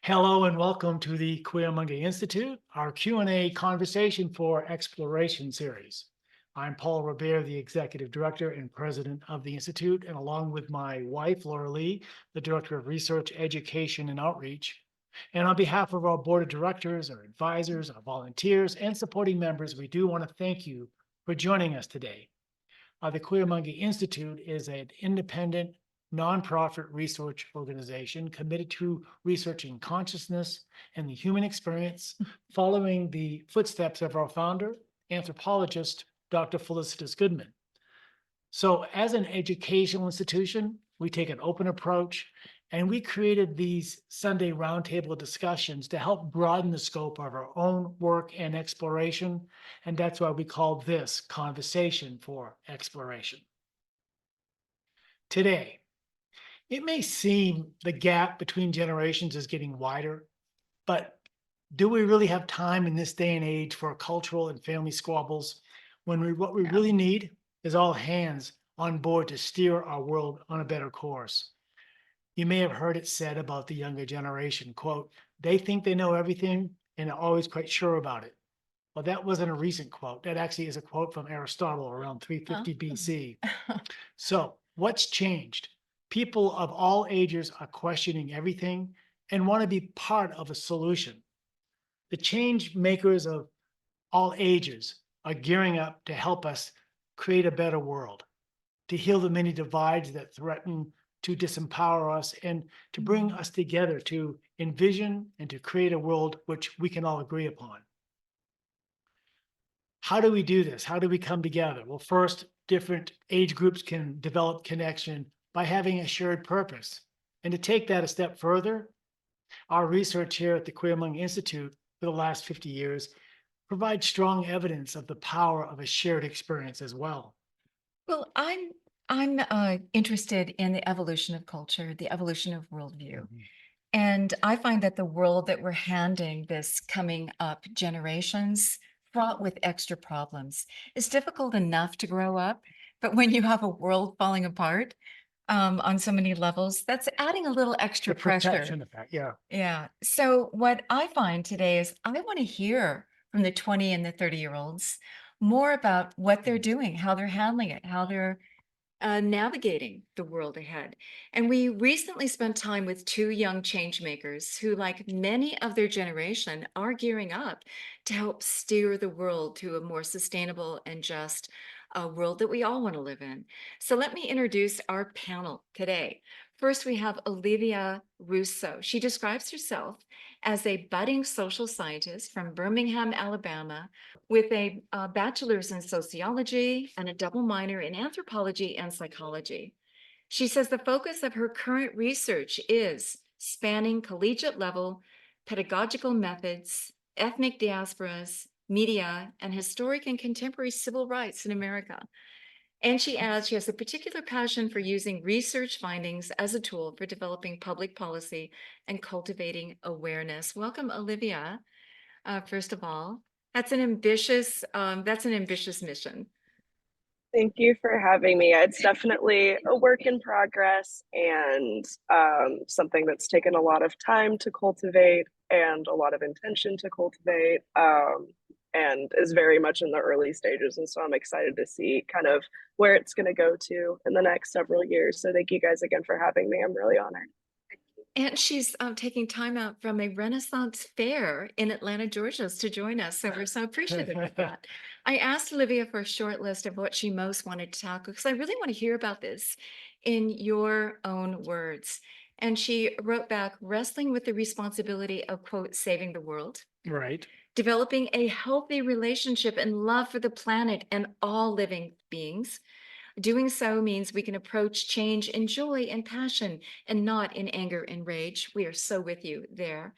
Hello and welcome to the Cuyamunge Institute, our Q&A Conversation for Exploration series. I'm Paul Robert, the Executive Director and President of the Institute, and along with my wife, Laura Lee, the Director of Research, Education, and Outreach. And on behalf of our Board of Directors, our advisors, our volunteers, and supporting members, we do want to thank you for joining us today. The Cuyamunge Institute is an independent, nonprofit research organization committed to researching consciousness and the human experience, following the footsteps of our founder, anthropologist, Dr. Felicitas Goodman. So, as an educational institution, we take an open approach, and we created these Sunday roundtable discussions to help broaden the scope of our own work and exploration. And that's why we call this Conversation for Exploration. Today, it may seem the gap between generations is getting wider, but do we really have time in this day and age for cultural and family squabbles when what we really need is all hands on board to steer our world on a better course? You may have heard it said about the younger generation, quote, they think they know everything and are always quite sure about it. Well, that wasn't a recent quote. That actually is a quote from Aristotle around 350 BC. So, what's changed? People of all ages are questioning everything and want to be part of a solution. The change makers of all ages are gearing up to help us create a better world, to heal the many divides that threaten to disempower us, and to bring us together to envision and to create a world which we can all agree upon. How do we do this? How do we come together? Well, first, different age groups can develop connection by having a shared purpose. And to take that a step further, our research here at the Cuyamunge Institute for the last 50 years provides strong evidence of the power of a shared experience as well. Well, I'm interested in the evolution of culture, the evolution of worldview. Mhm. And I find that the world that we're handing this coming up generations fraught with extra problems. It's difficult enough to grow up, but when you have a world falling apart on so many levels, that's adding a little extra The pressure. perception effect, yeah. Yeah. So what I find today is I want to hear from the 20 and the 30-year-olds more about what they're Mhm. doing, how they're handling it, how they're navigating the world ahead. And we recently spent time with two young change makers who, like many of their generation, are gearing up to help steer the world to a more sustainable and just world that we all want to live in. So let me introduce our panel today. First, we have Olivia Russo. She describes herself as a budding social scientist from Birmingham, Alabama, with a bachelor's in sociology and a double minor in anthropology and psychology. She says the focus of her current research is spanning collegiate level pedagogical methods, ethnic diasporas, media, and historic and contemporary civil rights in America. And she adds she has a particular passion for using research findings as a tool for developing public policy and cultivating awareness. Welcome, Olivia. First of all, that's an ambitious mission. Thank you for having me. It's definitely a work in progress and something that's taken a lot of time to cultivate and a lot of intention to cultivate, and is very much in the early stages. And so I'm excited to see kind of where it's going to go to in the next several years. So thank you guys again for having me. I'm really honored. And she's taking time out from a Renaissance fair in Atlanta, Georgia, to join us. So we're so appreciative of that. I asked Olivia for a short list of what she most wanted to tackle because I really want to hear about this in your own words. And she wrote back, wrestling with the responsibility of, quote, saving the world, Right. developing a healthy relationship and love for the planet and all living beings. Doing so means we can approach change in joy and passion and not in anger and rage. We are so with you there.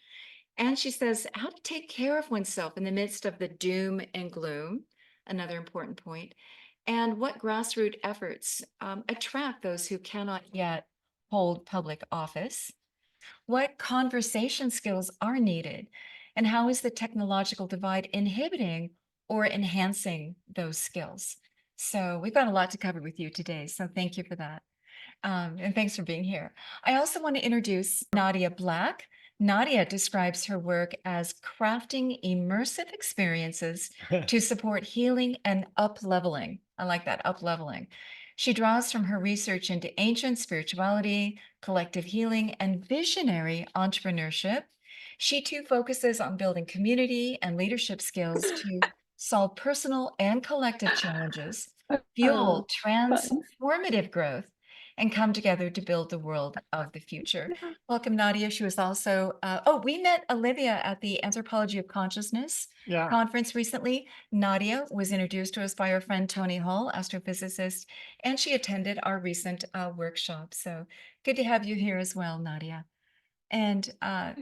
And she says, how to take care of oneself in the midst of the doom and gloom, another important point, and what grassroots efforts attract those who cannot yet hold public office. What conversation skills are needed, and how is the technological divide inhibiting or enhancing those skills? So we've got a lot to cover with you today. So thank you for that. And thanks for being here. I also want to introduce Nadia Black. Nadia describes her work as crafting immersive experiences to support healing and up-leveling. I like that, up-leveling. She draws from her research into ancient spirituality, collective healing, and visionary entrepreneurship. She too focuses on building community and leadership skills to solve personal and collective challenges, fuel Fun. transformative growth, and come together to build the world of the future. Welcome, Nadia. She was also, we met Olivia at the Anthropology of Consciousness Yeah. conference recently. Nadia was introduced to us by our friend Tony Hall, astrophysicist, and she attended our recent workshop. So good to have you here as well, Nadia. And I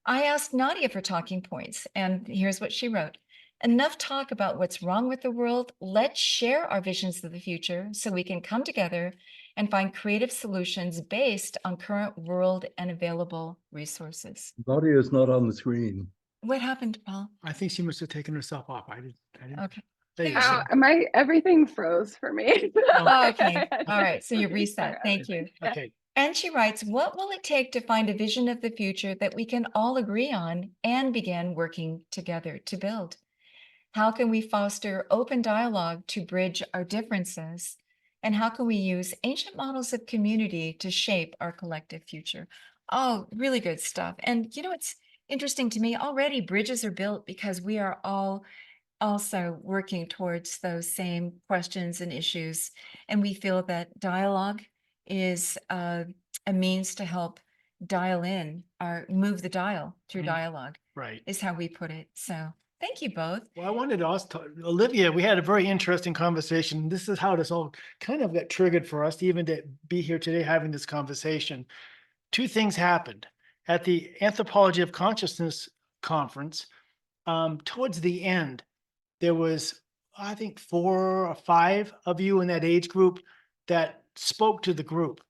asked Nadia for talking points, and here's what she wrote. Enough talk about what's wrong with the world. Let's share our visions of the future so we can come together and find creative solutions based on current world and available resources. Nadia is not on the screen. What happened, Paul? I think she must have taken herself off. I didn't. Okay. There you There go. she is. Everything froze for me. Oh, okay. All right. So you reset. Sorry, Thank you. Okay. And she writes, what will it take to find a vision of the future that we can all agree on and begin working together to build? How can we foster open dialogue to bridge our differences? And how can we use ancient models of community to shape our collective future? Oh, really good stuff. And it's interesting to me, already bridges are built because we are all also working towards those same questions and issues. And we feel that dialogue is a means to help dial in or move the dial through Mhm. dialogue, Right. is how we put it. So thank you both. Well, I wanted to also Olivia, we had a very interesting conversation. This is how this all kind of got triggered for us to even to be here today having this conversation. Two things happened at the Anthropology of Consciousness conference. Towards the end, there was, I think, 4 or 5 of you in that age group that spoke to the group.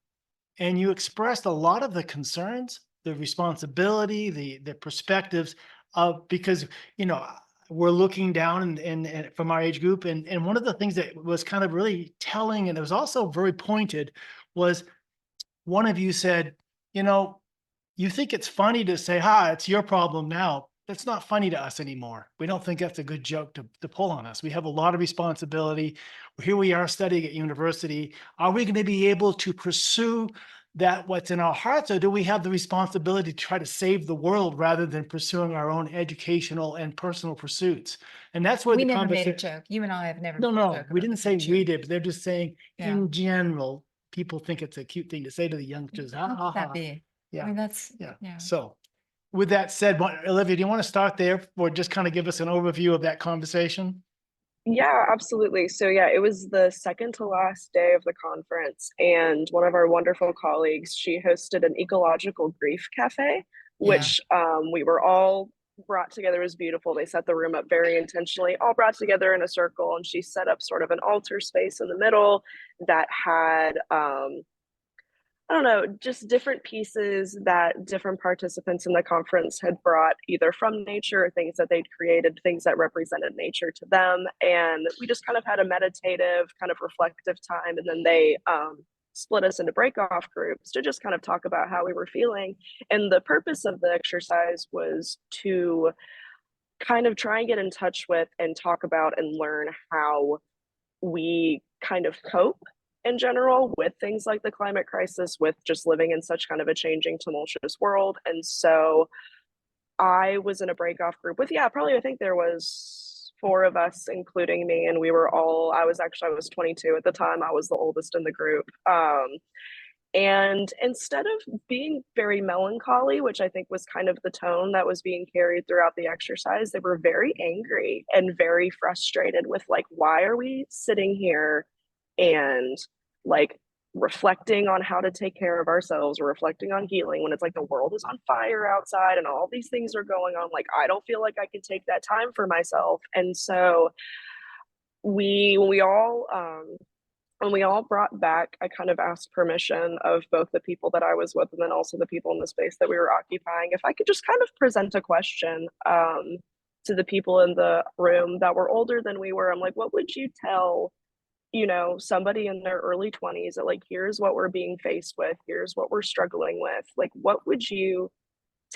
And you expressed a lot of the concerns, the responsibility, the perspectives of, because, we're looking down and from our age group. And one of the things that was kind of really telling, and it was also very pointed, was one of you said, you think it's funny to say, it's your problem now. That's not funny to us anymore. We don't think that's a good joke to pull on us. We have a lot of responsibility. Here we are studying at university. Are we going to be able to pursue that what's in our hearts, or do we have the responsibility to try to save the world rather than pursuing our own educational and personal pursuits? And that's where We the never made a conversation. joke. You and I have never No, made a no, joke we about didn't the say future. we did, but they're just saying Yeah. in general, people think it's a cute thing to say to the youngsters. How Ha, ha, could that ha. be? I Yeah. mean, that's, Yeah. yeah. So with that said, Olivia, do you want to start there or just kind of give us an overview of that conversation? Yeah, absolutely. So yeah, it was the second to last day of the conference, and one of our wonderful colleagues, she hosted an ecological grief cafe, which we were all brought together. It was beautiful. They set the room up very intentionally, all brought together in a circle, and she set up sort of an altar space in the middle that had I don't know, just different pieces that different participants in the conference had brought either from nature or things that they'd created, things that represented nature to them. And we just kind of had a meditative, kind of reflective time. And then they split us into break-off groups to just kind of talk about how we were feeling. And the purpose of the exercise was to kind of try and get in touch with and talk about and learn how we kind of cope in general with things like the climate crisis, with just living in such kind of a changing, tumultuous world. And so I was in a break-off group with, probably, I think there was 4 of us, including me, and we were all, I was 22 at the time. I was the oldest in the group. And instead of being very melancholy, which I think was kind of the tone that was being carried throughout the exercise, they were very angry and very frustrated with, like, why are we sitting here and, like, reflecting on how to take care of ourselves or reflecting on healing when it's like the world is on fire outside and all these things are going on. Like, I don't feel like I can take that time for myself. And so when we all brought back, I kind of asked permission of both the people that I was with and then also the people in the space that we were occupying, if I could just kind of present a question to the people in the room that were older than we were. I'm like, what would you tell, somebody in their early 20s that, like, here's what we're being faced with, here's what we're struggling with. Like, what would you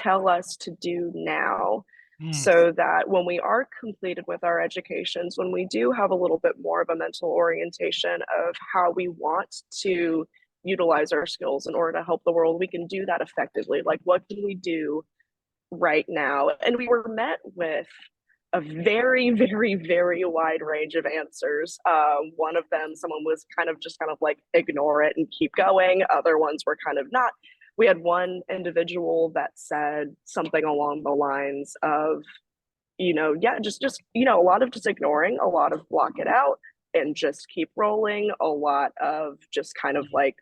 tell us to do now, Mm. so that when we are completed with our educations, when we do have a little bit more of a mental orientation of how we want to utilize our skills in order to help the world, we can do that effectively. Like, what can we do right now? And we were met with a very, very, very wide range of answers. One of them, someone was kind of like, ignore it and keep going. Other ones were kind of not. We had one individual that said something along the lines of, yeah, just, a lot of just ignoring, a lot of block it out and just keep rolling, a lot of just kind of like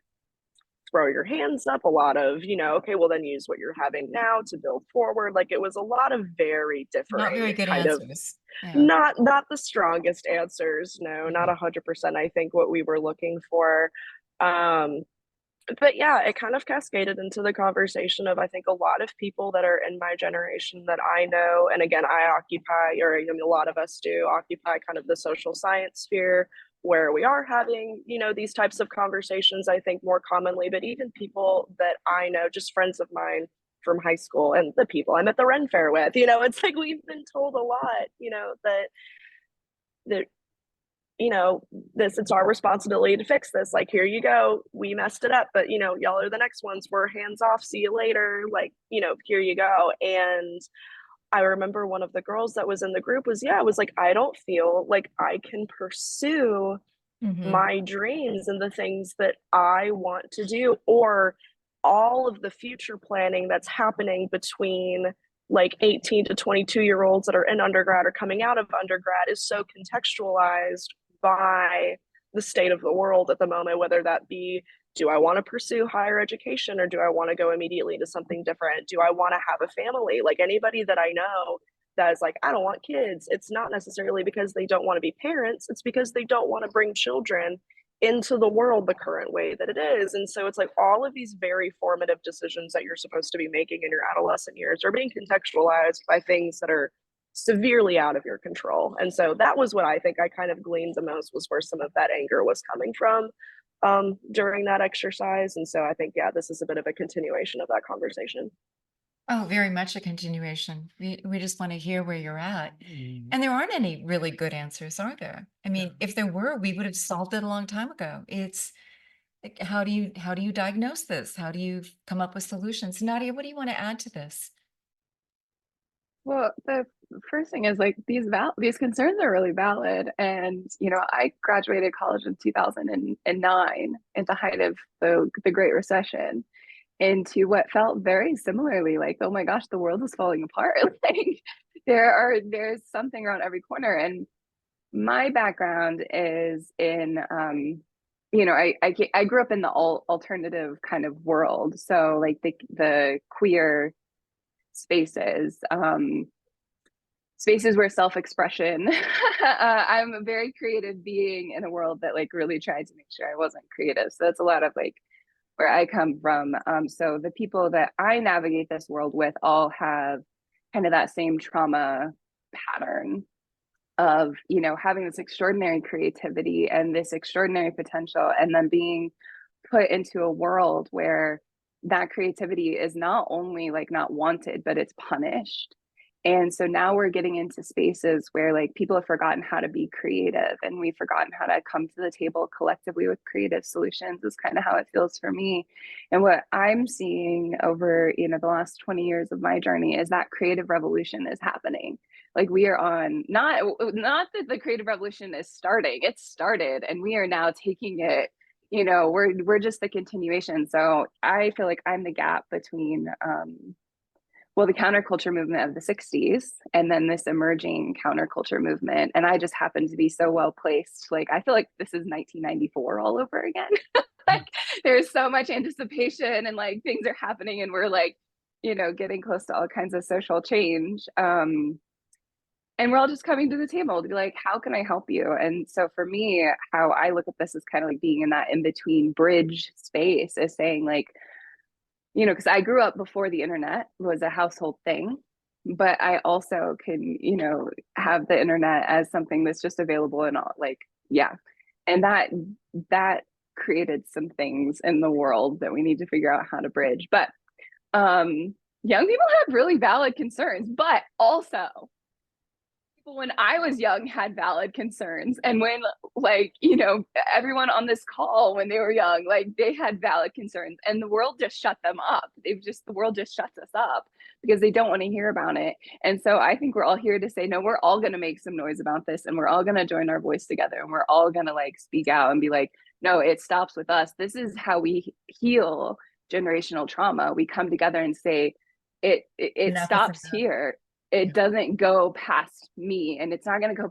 throw your hands up, a lot of, okay, well then use what you're having now to build forward. Like, it was a lot of very Not very differing good kind of, answers. Yeah. not the strongest answers. No, not Mhm. 100%. I think what we were looking for. But yeah, it kind of cascaded into the conversation of, I think, a lot of people that are in my generation that I know, and again, I occupy, or a lot of us do occupy kind of the social science sphere, where we are having, these types of conversations, I think, more commonly. But even people that I know, just friends of mine from high school and the people I'm at the Ren Fair with, it's like we've been told a lot, that this, it's our responsibility to fix this. Like, here you go, we messed it up, but y'all are the next ones, we're hands off, see you later, like, here you go. And I remember one of the girls that was in the group was like, I don't feel like I can pursue Mhm. my dreams and the things that I want to do, or all of the future planning that's happening between like 18 to 22-year-olds that are in undergrad or coming out of undergrad is so contextualized by the state of the world at the moment, whether that be, do I want to pursue higher education, or do I want to go immediately into something different? Do I want to have a family? Like, anybody that I know that is like, I don't want kids, it's not necessarily because they don't want to be parents, it's because they don't want to bring children into the world the current way that it is. And so it's like all of these very formative decisions that you're supposed to be making in your adolescent years are being contextualized by things that are severely out of your control. And so that was what I think I kind of gleaned the most, was where some of that anger was coming from during that exercise. And so I think, yeah, this is a bit of a continuation of that conversation. Oh, very much a continuation. We just want to hear where you're at. Mm. And there aren't any really good answers, are there? I mean, if there were, we would have solved it a long time ago. It's like, how do you diagnose this? How do you come up with solutions? Nadia, what do you want to add to this? Well, the first thing is like these concerns are really valid. And I graduated college in 2009 at the height of the Great Recession, into what felt very similarly like, oh my gosh, the world is falling apart. Like, there's something around every corner. And my background is in I grew up in the alternative kind of world. So like the queer spaces, spaces where self-expression. I'm a very creative being in a world that like really tried to make sure I wasn't creative. So that's a lot of like where I come from. So the people that I navigate this world with all have kind of that same trauma pattern of, having this extraordinary creativity and this extraordinary potential, and then being put into a world where that creativity is not only like not wanted, but it's punished. And so now we're getting into spaces where like people have forgotten how to be creative, and we've forgotten how to come to the table collectively with creative solutions, is kind of how it feels for me. And what I'm seeing over, the last 20 years of my journey is that creative revolution is happening. Like, we are on, not that the creative revolution is starting, it's started, and we are now taking it, we're just the continuation. So I feel like I'm the gap between the counterculture movement of the 60s and then this emerging counterculture movement. And I just happen to be so well placed. Like, I feel like this is 1994 all over again. Like, there's so much anticipation, and like things are happening, and we're like, getting close to all kinds of social change. And we're all just coming to the table to be like, how can I help you? And so for me, how I look at this is kind of like being in that in-between bridge space, is saying like, because I grew up before the internet was a household thing, but I also can, have the internet as something that's just available and all, like, yeah. And that created some things in the world that we need to figure out how to bridge. But young people have really valid concerns, but also people when I was young had valid concerns. And when, like, you know, everyone on this call when they were young, like, they had valid concerns, and the world just shut them up. The world just shuts us up because they don't want to hear about it. And so I think we're all here to say, no, we're all going to make some noise about this, and we're all going to join our voice together, and we're all going to like speak out and be like, no, it stops with us. This is how we heal generational trauma. We come together and say, it stops here. It doesn't go past me, and it's not going to go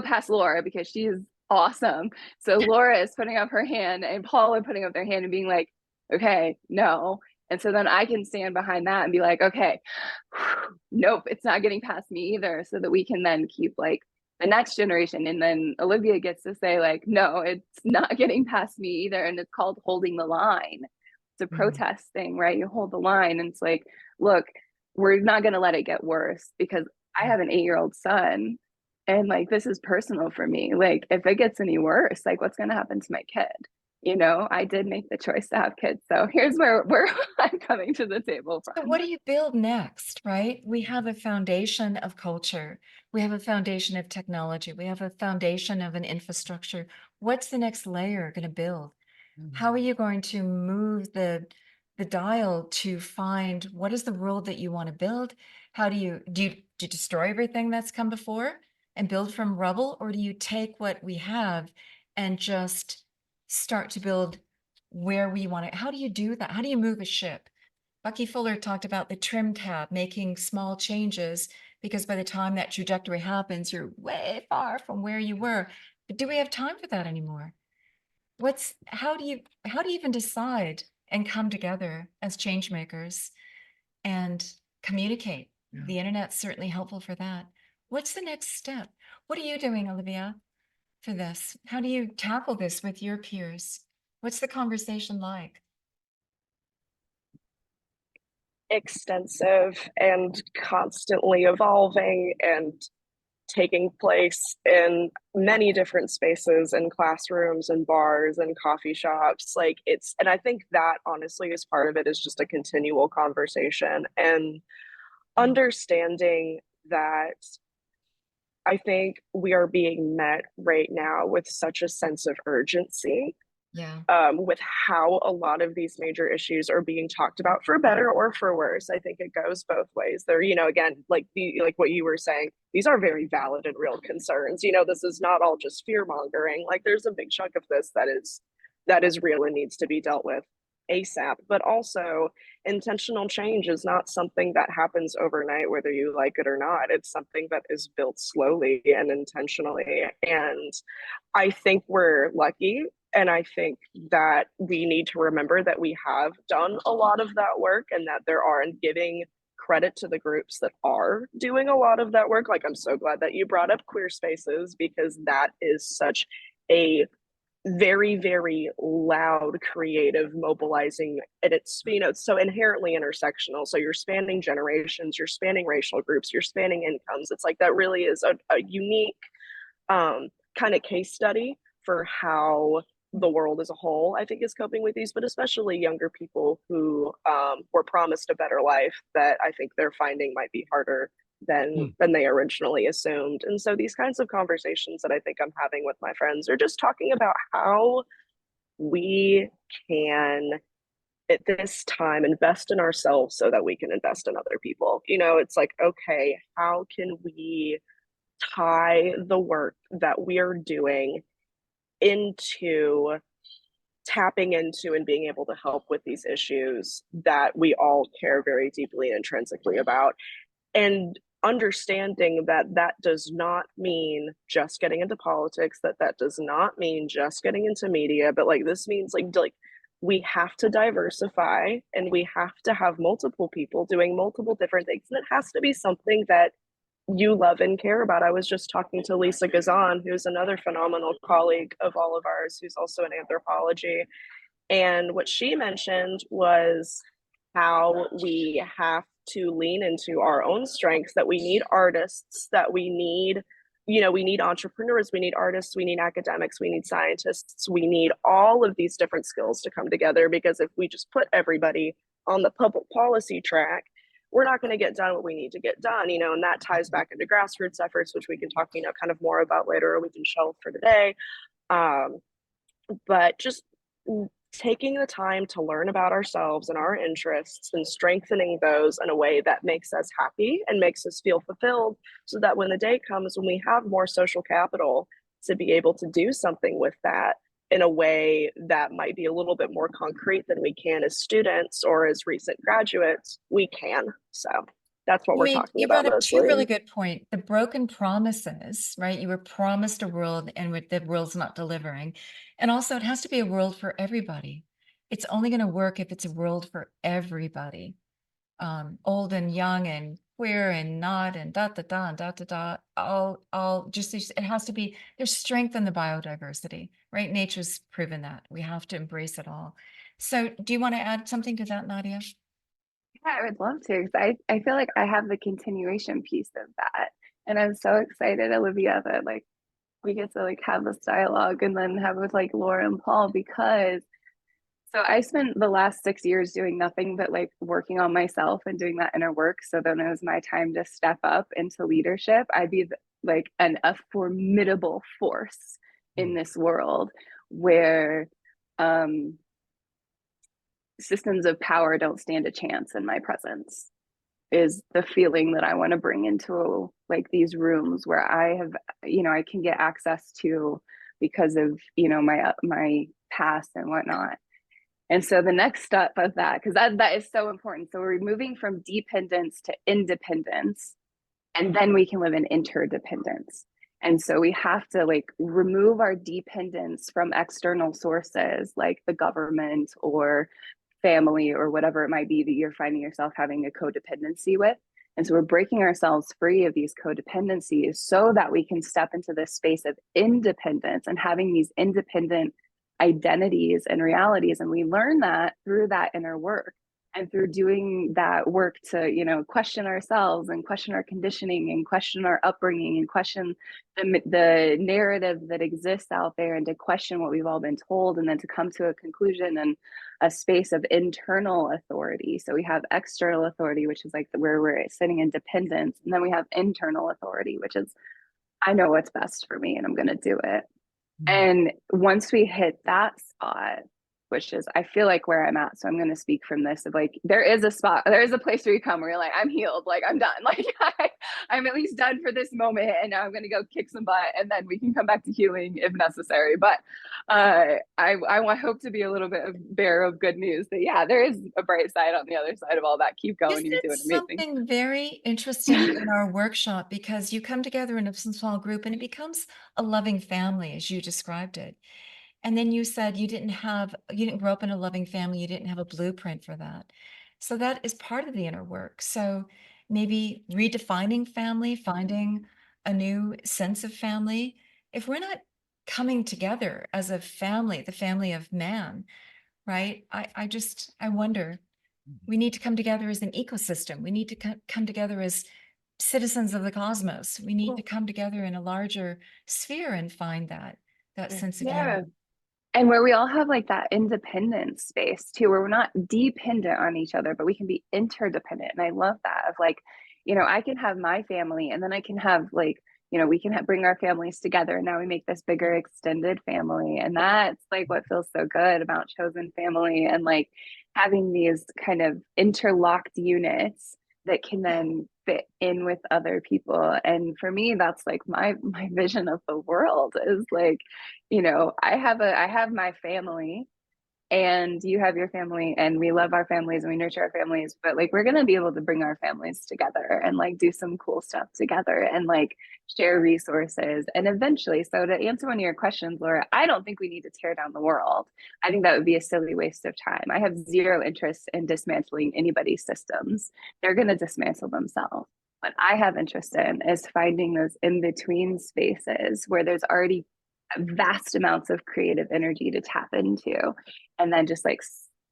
past Laura, because she's awesome. So Laura is putting up her hand, and Paul are putting up their hand and being like, okay, no. And so then I can stand behind that and be like, okay, nope, it's not getting past me either, so that we can then keep like the next generation. And then Olivia gets to say like, no, it's not getting past me either. And it's called holding the line. It's a protest thing, right? You hold the line, and it's like, look, we're not going to let it get worse, because I have an 8-year-old son, and like, this is personal for me. Like, if it gets any worse, like, what's going to happen to my kid? You know, I did make the choice to have kids. So here's where I'm coming to the table from. So what do you build next, right? We have a foundation of culture. We have a foundation of technology. We have a foundation of an infrastructure. What's the next layer going to build? How are you going to move the dial to find what is the world that you want to build? How do you destroy everything that's come before and build from rubble, or do you take what we have and just start to build where we want it? How do you do that? How do you move a ship? Bucky Fuller talked about the trim tab, making small changes, because by the time that trajectory happens, you're way far from where you were. But do we have time for that anymore? How do you even decide and come together as change makers and communicate? Yeah. The internet's certainly helpful for that. What's the next step? What are you doing, Olivia, for this? How do you tackle this with your peers? What's the conversation like? Extensive and constantly evolving and taking place in many different spaces and classrooms and bars and coffee shops. Like, it's, and I think that honestly is part of it, is just a continual conversation and understanding that I think we are being met right now with such a sense of urgency, Yeah. with how a lot of these major issues are being talked about, for better or for worse. I think it goes both ways. They're, you know, again, like what you were saying, these are very valid and real concerns. You know, this is not all just fear mongering. Like, there's a big chunk of this that is real and needs to be dealt with ASAP. But also, intentional change is not something that happens overnight, whether you like it or not. It's something that is built slowly and intentionally. And I think we're lucky. And I think that we need to remember that we have done a lot of that work, and that there are, and giving credit to the groups that are doing a lot of that work. Like, I'm so glad that you brought up queer spaces, because that is such a very, very loud, creative, mobilizing, and it's, you know, it's so inherently intersectional. So you're spanning generations, you're spanning racial groups, you're spanning incomes. It's like, that really is a unique kind of case study for how the world as a whole, I think, is coping with these, but especially younger people who were promised a better life that I think they're finding might be harder than they originally assumed. And so these kinds of conversations that I think I'm having with my friends are just talking about how we can, at this time, invest in ourselves so that we can invest in other people. You know, it's like, okay, how can we tie the work that we are doing into tapping into and being able to help with these issues that we all care very deeply and intrinsically about, and understanding that that does not mean just getting into politics, that does not mean just getting into media, but like, this means like we have to diversify, and we have to have multiple people doing multiple different things, and it has to be something that you love and care about. I was just talking to Lisa Gazan, who's another phenomenal colleague of all of ours, who's also in anthropology. And what she mentioned was how we have to lean into our own strengths, that we need artists, that we need, you know, we need entrepreneurs, we need artists, we need academics, we need scientists, we need all of these different skills to come together, because if we just put everybody on the public policy track, we're not going to get done what we need to get done, and that ties back into grassroots efforts, which we can talk, kind of more about later, or we can shelve for today. But just taking the time to learn about ourselves and our interests and strengthening those in a way that makes us happy and makes us feel fulfilled, so that when the day comes when we have more social capital to be able to do something with that in a way that might be a little bit more concrete than we can as students or as recent graduates, we can. So that's what we're talking You about brought up two mostly. really good points. The broken promises, right? You were promised a world and the world's not delivering. And also it has to be a world for everybody. It's only going to work if it's a world for everybody. Old and young and queer and not and da da da and da da da. All just it has to be, there's strength in the biodiversity, right? Nature's proven that. We have to embrace it all. So do you want to add something to that, Nadia? Yeah, I would love to, because I feel like I have the continuation piece of that. And I'm so excited, Olivia, that like we get to like have this dialogue and then have with like Laura and Paul, because so I spent the last 6 years doing nothing but like working on myself and doing that inner work. So then it was my time to step up into leadership. I'd be like a formidable force in this world where systems of power don't stand a chance in my presence, is the feeling that I want to bring into like these rooms where I have, I can get access to because of, my past and whatnot. And so the next step of that, because that is so important. So we're moving from dependence to independence, and then we can live in interdependence. And so we have to like remove our dependence from external sources like the government or family or whatever it might be that you're finding yourself having a codependency with. And so we're breaking ourselves free of these codependencies so that we can step into this space of independence and having these independent identities and realities. And we learn that through that inner work and through doing that work to, question ourselves and question our conditioning and question our upbringing and question the narrative that exists out there, and to question what we've all been told, and then to come to a conclusion and a space of internal authority. So we have external authority, which is like where we're sitting in dependence. And then we have internal authority, which is, I know what's best for me and I'm going to do it. And once we hit that spot, which is, I feel like where I'm at, so I'm going to speak from this of like, there is a place where you come where you're like, I'm healed, like I'm done, like I'm at least done for this moment, and now I'm going to go kick some butt, and then we can come back to healing if necessary. But I hope to be a little bit of bearer of good news that there is a bright side on the other side of all that. Keep going, you're doing amazing. Something very interesting in our workshop, because you come together in a small group and it becomes a loving family, as you described it. And then you said you didn't grow up in a loving family, you didn't have a blueprint for that. So that is part of the inner work. So maybe redefining family, finding a new sense of family. If we're not coming together as a family, the family of man, right? I wonder, we need to come together as an ecosystem. We need to come together as citizens of the cosmos. We need to come together in a larger sphere and find that sense of unity. And where we all have like that independent space too, where we're not dependent on each other, but we can be interdependent. And I love that of like, I can have my family, and then I can have like, we can bring our families together, and now we make this bigger extended family. And that's like what feels so good about chosen family, and like having these kind of interlocked units that can then fit in with other people. And for me, that's like my vision of the world is like, I have my family, and you have your family, and we love our families and we nurture our families, but like we're going to be able to bring our families together and like do some cool stuff together and like share resources. And eventually, so to answer one of your questions, Laura, I don't think we need to tear down the world. I think that would be a silly waste of time. I have zero interest in dismantling anybody's systems. They're going to dismantle themselves. What I have interest in is finding those in-between spaces where there's already vast amounts of creative energy to tap into, and then just like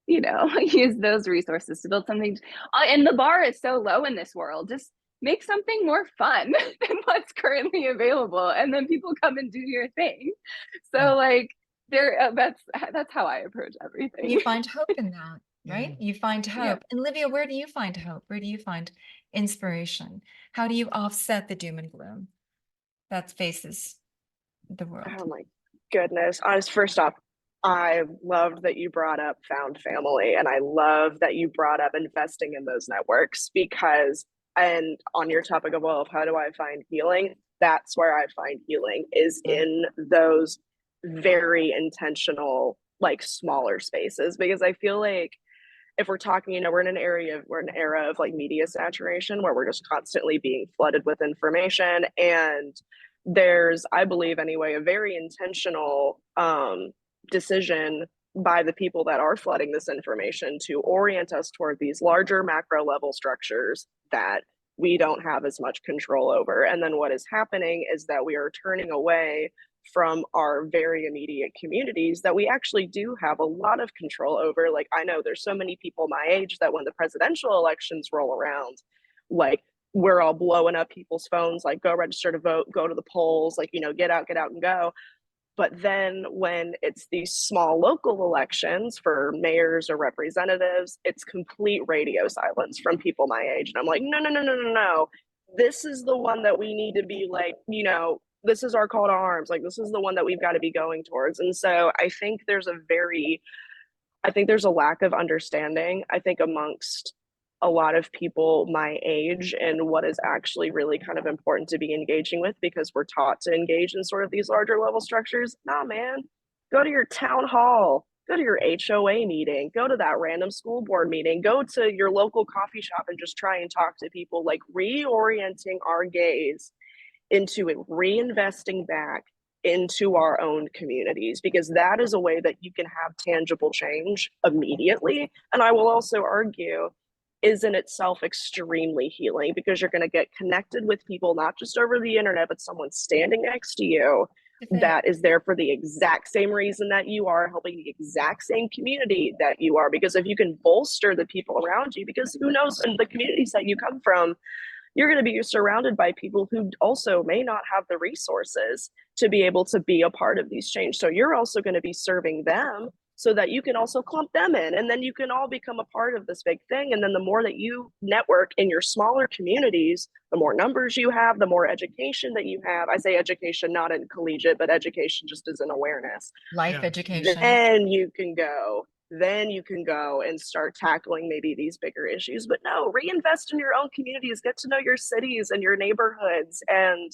use those resources to build something. And the bar is so low in this world, just make something more fun than what's currently available, and then people come and do your thing. So like that's how I approach everything. You find hope in that. right? You find Yeah. hope. And Olivia, where do you find hope? Where do you find inspiration? How do you offset the doom and gloom that faces the world? Oh my goodness. First off, I loved that you brought up found family, and I love that you brought up investing in those networks because, and on your topic of, well, how do I find healing? That's where I find healing is in those very intentional, like smaller spaces, because I feel like if we're talking, we're in an era of like media saturation where we're just constantly being flooded with information. And there's, I believe anyway, a very intentional decision by the people that are flooding this information to orient us toward these larger macro level structures that we don't have as much control over. And then what is happening is that we are turning away from our very immediate communities that we actually do have a lot of control over. Like, I know there's so many people my age that when the presidential elections roll around, like, we're all blowing up people's phones, like, go register to vote, go to the polls, like, get out and go. But then when it's these small local elections for mayors or representatives, it's complete radio silence from people my age. And I'm like, no. This is the one that we need to be like, this is our call to arms. Like, this is the one that we've got to be going towards. And so I think there's a lack of understanding, I think, amongst a lot of people my age and what is actually really kind of important to be engaging with, because we're taught to engage in sort of these larger level structures. Nah, man, go to your town hall, go to your HOA meeting, go to that random school board meeting, go to your local coffee shop and just try and talk to people, like reorienting our gaze into it, reinvesting back into our own communities, because that is a way that you can have tangible change immediately. And I will also argue is in itself extremely healing, because you're going to get connected with people, not just over the internet, but someone standing next to you that is there for the exact same reason that you are, helping the exact same community that you are. Because if you can bolster the people around you, because who knows, in the communities that you come from, you're going to be surrounded by people who also may not have the resources to be able to be a part of these change. So you're also going to be serving them so that you can also clump them in, and then you can all become a part of this big thing. And then the more that you network in your smaller communities, the more numbers you have, the more education that you have. I say education not in collegiate, but education just as an awareness. Life education. Then you can go and start tackling maybe these bigger issues. But no, reinvest in your own communities, get to know your cities and your neighborhoods, and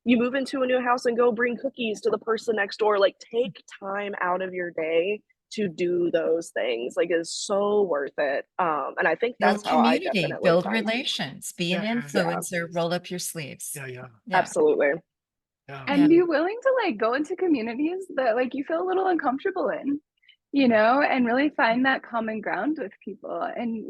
you move into a new house and go bring cookies to the person next door. Like, take time out of your day to do those things. Like, it's so worth it. And I think Build that's how I community, definitely build find relations, be an Yeah. influencer, roll up your sleeves. Yeah. absolutely. Yeah. And be willing to like go into communities that like you feel a little uncomfortable in, and really find that common ground with people. And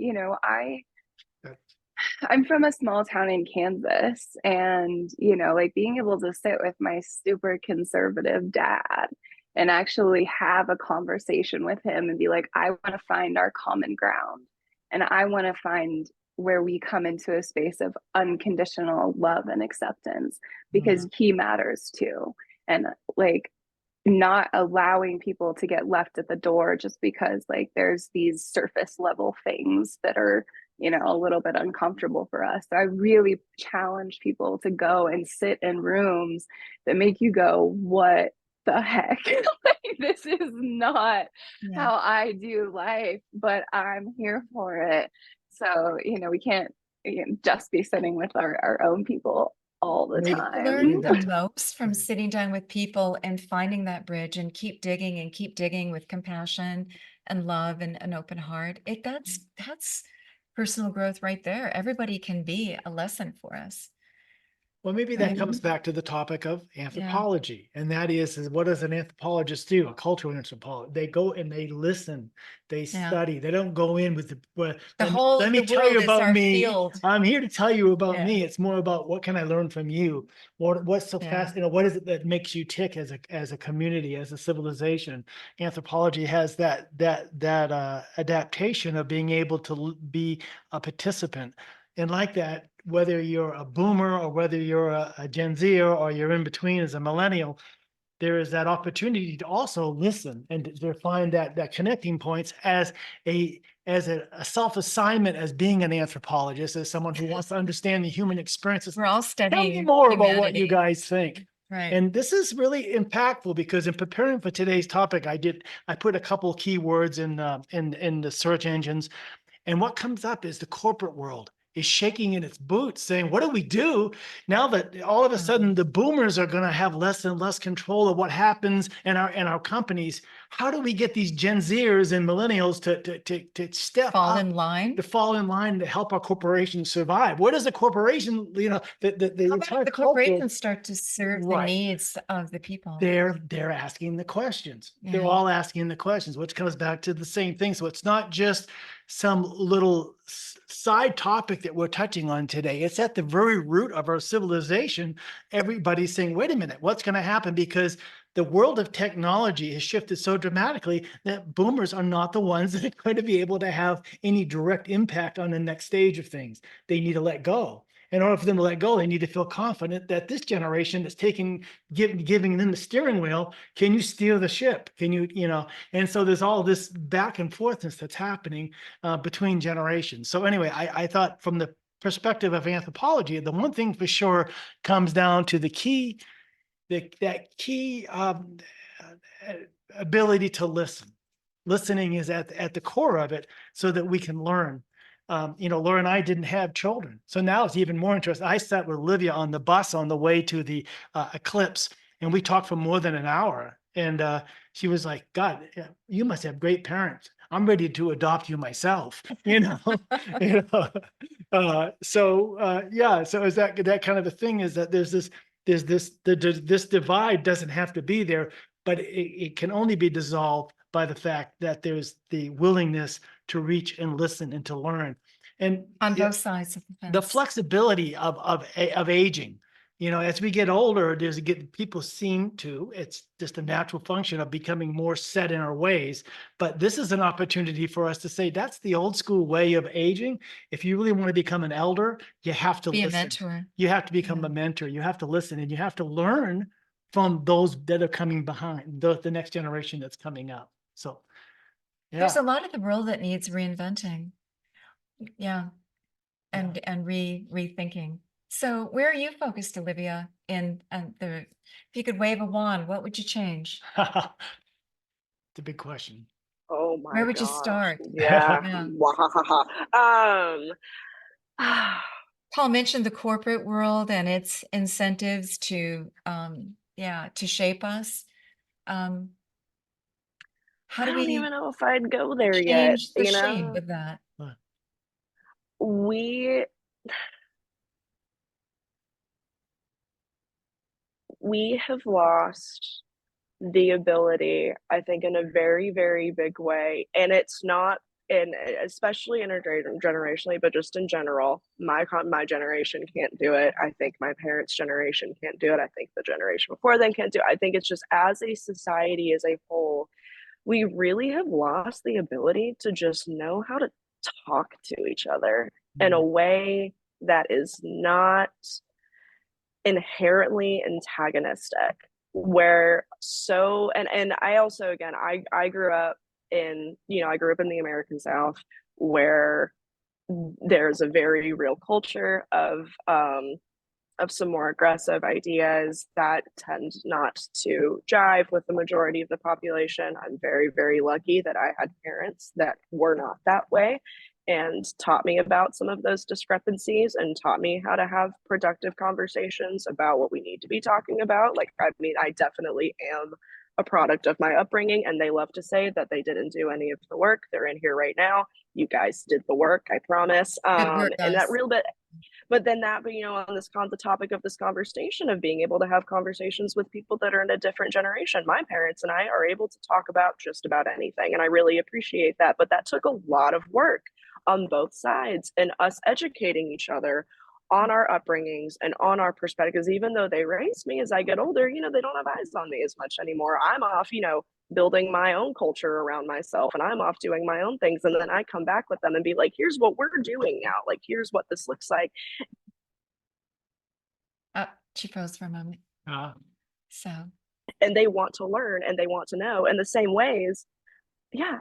I'm from a small town in Kansas, and like being able to sit with my super conservative dad and actually have a conversation with him and be like, I want to find our common ground, and I want to find where we come into a space of unconditional love and acceptance, because he matters too. And like, not allowing people to get left at the door just because like there's these surface level things that are a little bit uncomfortable for us. So I really challenge people to go and sit in rooms that make you go, what the heck? Like, this is not how I do life, but I'm here for it. So we can't just be sitting with our own people all the time. Learn the most from sitting down with people and finding that bridge, and keep digging with compassion and love and an open heart. That's personal growth right there. Everybody can be a lesson for us. Well, maybe that comes back to the topic of anthropology, and that is what does an anthropologist do? A cultural anthropologist. They go and they listen, they study. They don't go in with let me tell you about me. Field. I'm here to tell you about me. It's more about what can I learn from you? What's so fast? What is it that makes you tick as a community, as a civilization? Anthropology has that adaptation of being able to be a participant, and like that, whether you're a boomer or whether you're a Gen Zer or you're in between as a millennial, there is that opportunity to also listen and to find that connecting points as a self-assignment as being an anthropologist, as someone who wants to understand the human experiences. We're all Tell me studying more about what you humanity. guys think. Right. And this is really impactful because in preparing for today's topic, I put a couple keywords in the search engines, and what comes up is the corporate world is shaking in its boots, saying, "What do we do now that all of a sudden the boomers are going to have less and less control of what happens in our companies? How do we get these Gen Zers and millennials to step Fall up, in line. to fall in line, to help our corporations survive? Where does the corporation, the How entire about the culture?" corporations start to serve the Right. needs of the people? They're asking the questions. They're Yeah. all asking the questions, which comes back to the same thing. So it's not just some little side topic that we're touching on today. It's at the very root of our civilization. Everybody's saying, wait a minute, what's going to happen? Because the world of technology has shifted so dramatically that boomers are not the ones that are going to be able to have any direct impact on the next stage of things. They need to let go. In order for them to let go, they need to feel confident that this generation is giving them the steering wheel. Can you steer the ship? Can you, and so there's all this back and forthness that's happening between generations. So anyway, I thought from the perspective of anthropology, the one thing for sure comes down to that key ability to listen. Listening is at the core of it so that we can learn. Laura and I didn't have children. So now it's even more interesting. I sat with Olivia on the bus on the way to the eclipse, and we talked for more than an hour. And she was like, God, you must have great parents. I'm ready to adopt you myself, So is that kind of a thing, is that this divide doesn't have to be there, but it can only be dissolved by the fact that there's the willingness to reach and listen and to learn. And On both sides of the fence. the flexibility of aging, as we get older, people seem to, it's just a natural function of becoming more set in our ways. But this is an opportunity for us to say, that's the old school way of aging. If you really want to become an elder, you have to Be a listen. mentor. You have to become Yeah. a mentor. You have to listen, and you have to learn from those that are coming behind, the next generation that's coming up. So, There's yeah. a lot of the world that needs reinventing. Yeah. And rethinking. So where are you focused, Olivia, in if you could wave a wand, what would you change? It's a big question. Oh my Where would you gosh. start? Yeah. Yeah. Wahahaha. Paul mentioned the corporate world and its incentives to shape us. How I do don't we even know if I'd go there yet. change the shape of that? We have lost the ability, I think, in a very, very big way. And it's not especially intergenerationally, but just in general, my generation can't do it. I think my parents' generation can't do it. I think the generation before them can't do it. I think it's just, as a society as a whole, we really have lost the ability to just know how to talk to each other in a way that is not inherently antagonistic. And I also, again, I grew up in the American South, where there's a very real culture of some more aggressive ideas that tend not to jive with the majority of the population. I'm very, very lucky that I had parents that were not that way and taught me about some of those discrepancies and taught me how to have productive conversations about what we need to be talking about. Like, I mean, I definitely am a product of my upbringing, and they love to say that they didn't do any of the work. They're in here right now. You guys did the work, I promise. Good work, And that guys. real bit, but then that, on the topic of this conversation of being able to have conversations with people that are in a different generation, my parents and I are able to talk about just about anything, and I really appreciate that. But that took a lot of work on both sides, and us educating each other on our upbringings and on our perspectives. Even though they raised me, as I get older, they don't have eyes on me as much anymore. I'm off, building my own culture around myself, and I'm off doing my own things. And then I come back with them and be like, here's what we're doing now. Like, here's what this looks like. She froze for a moment. So and they want to learn and they want to know in the same ways. Yeah.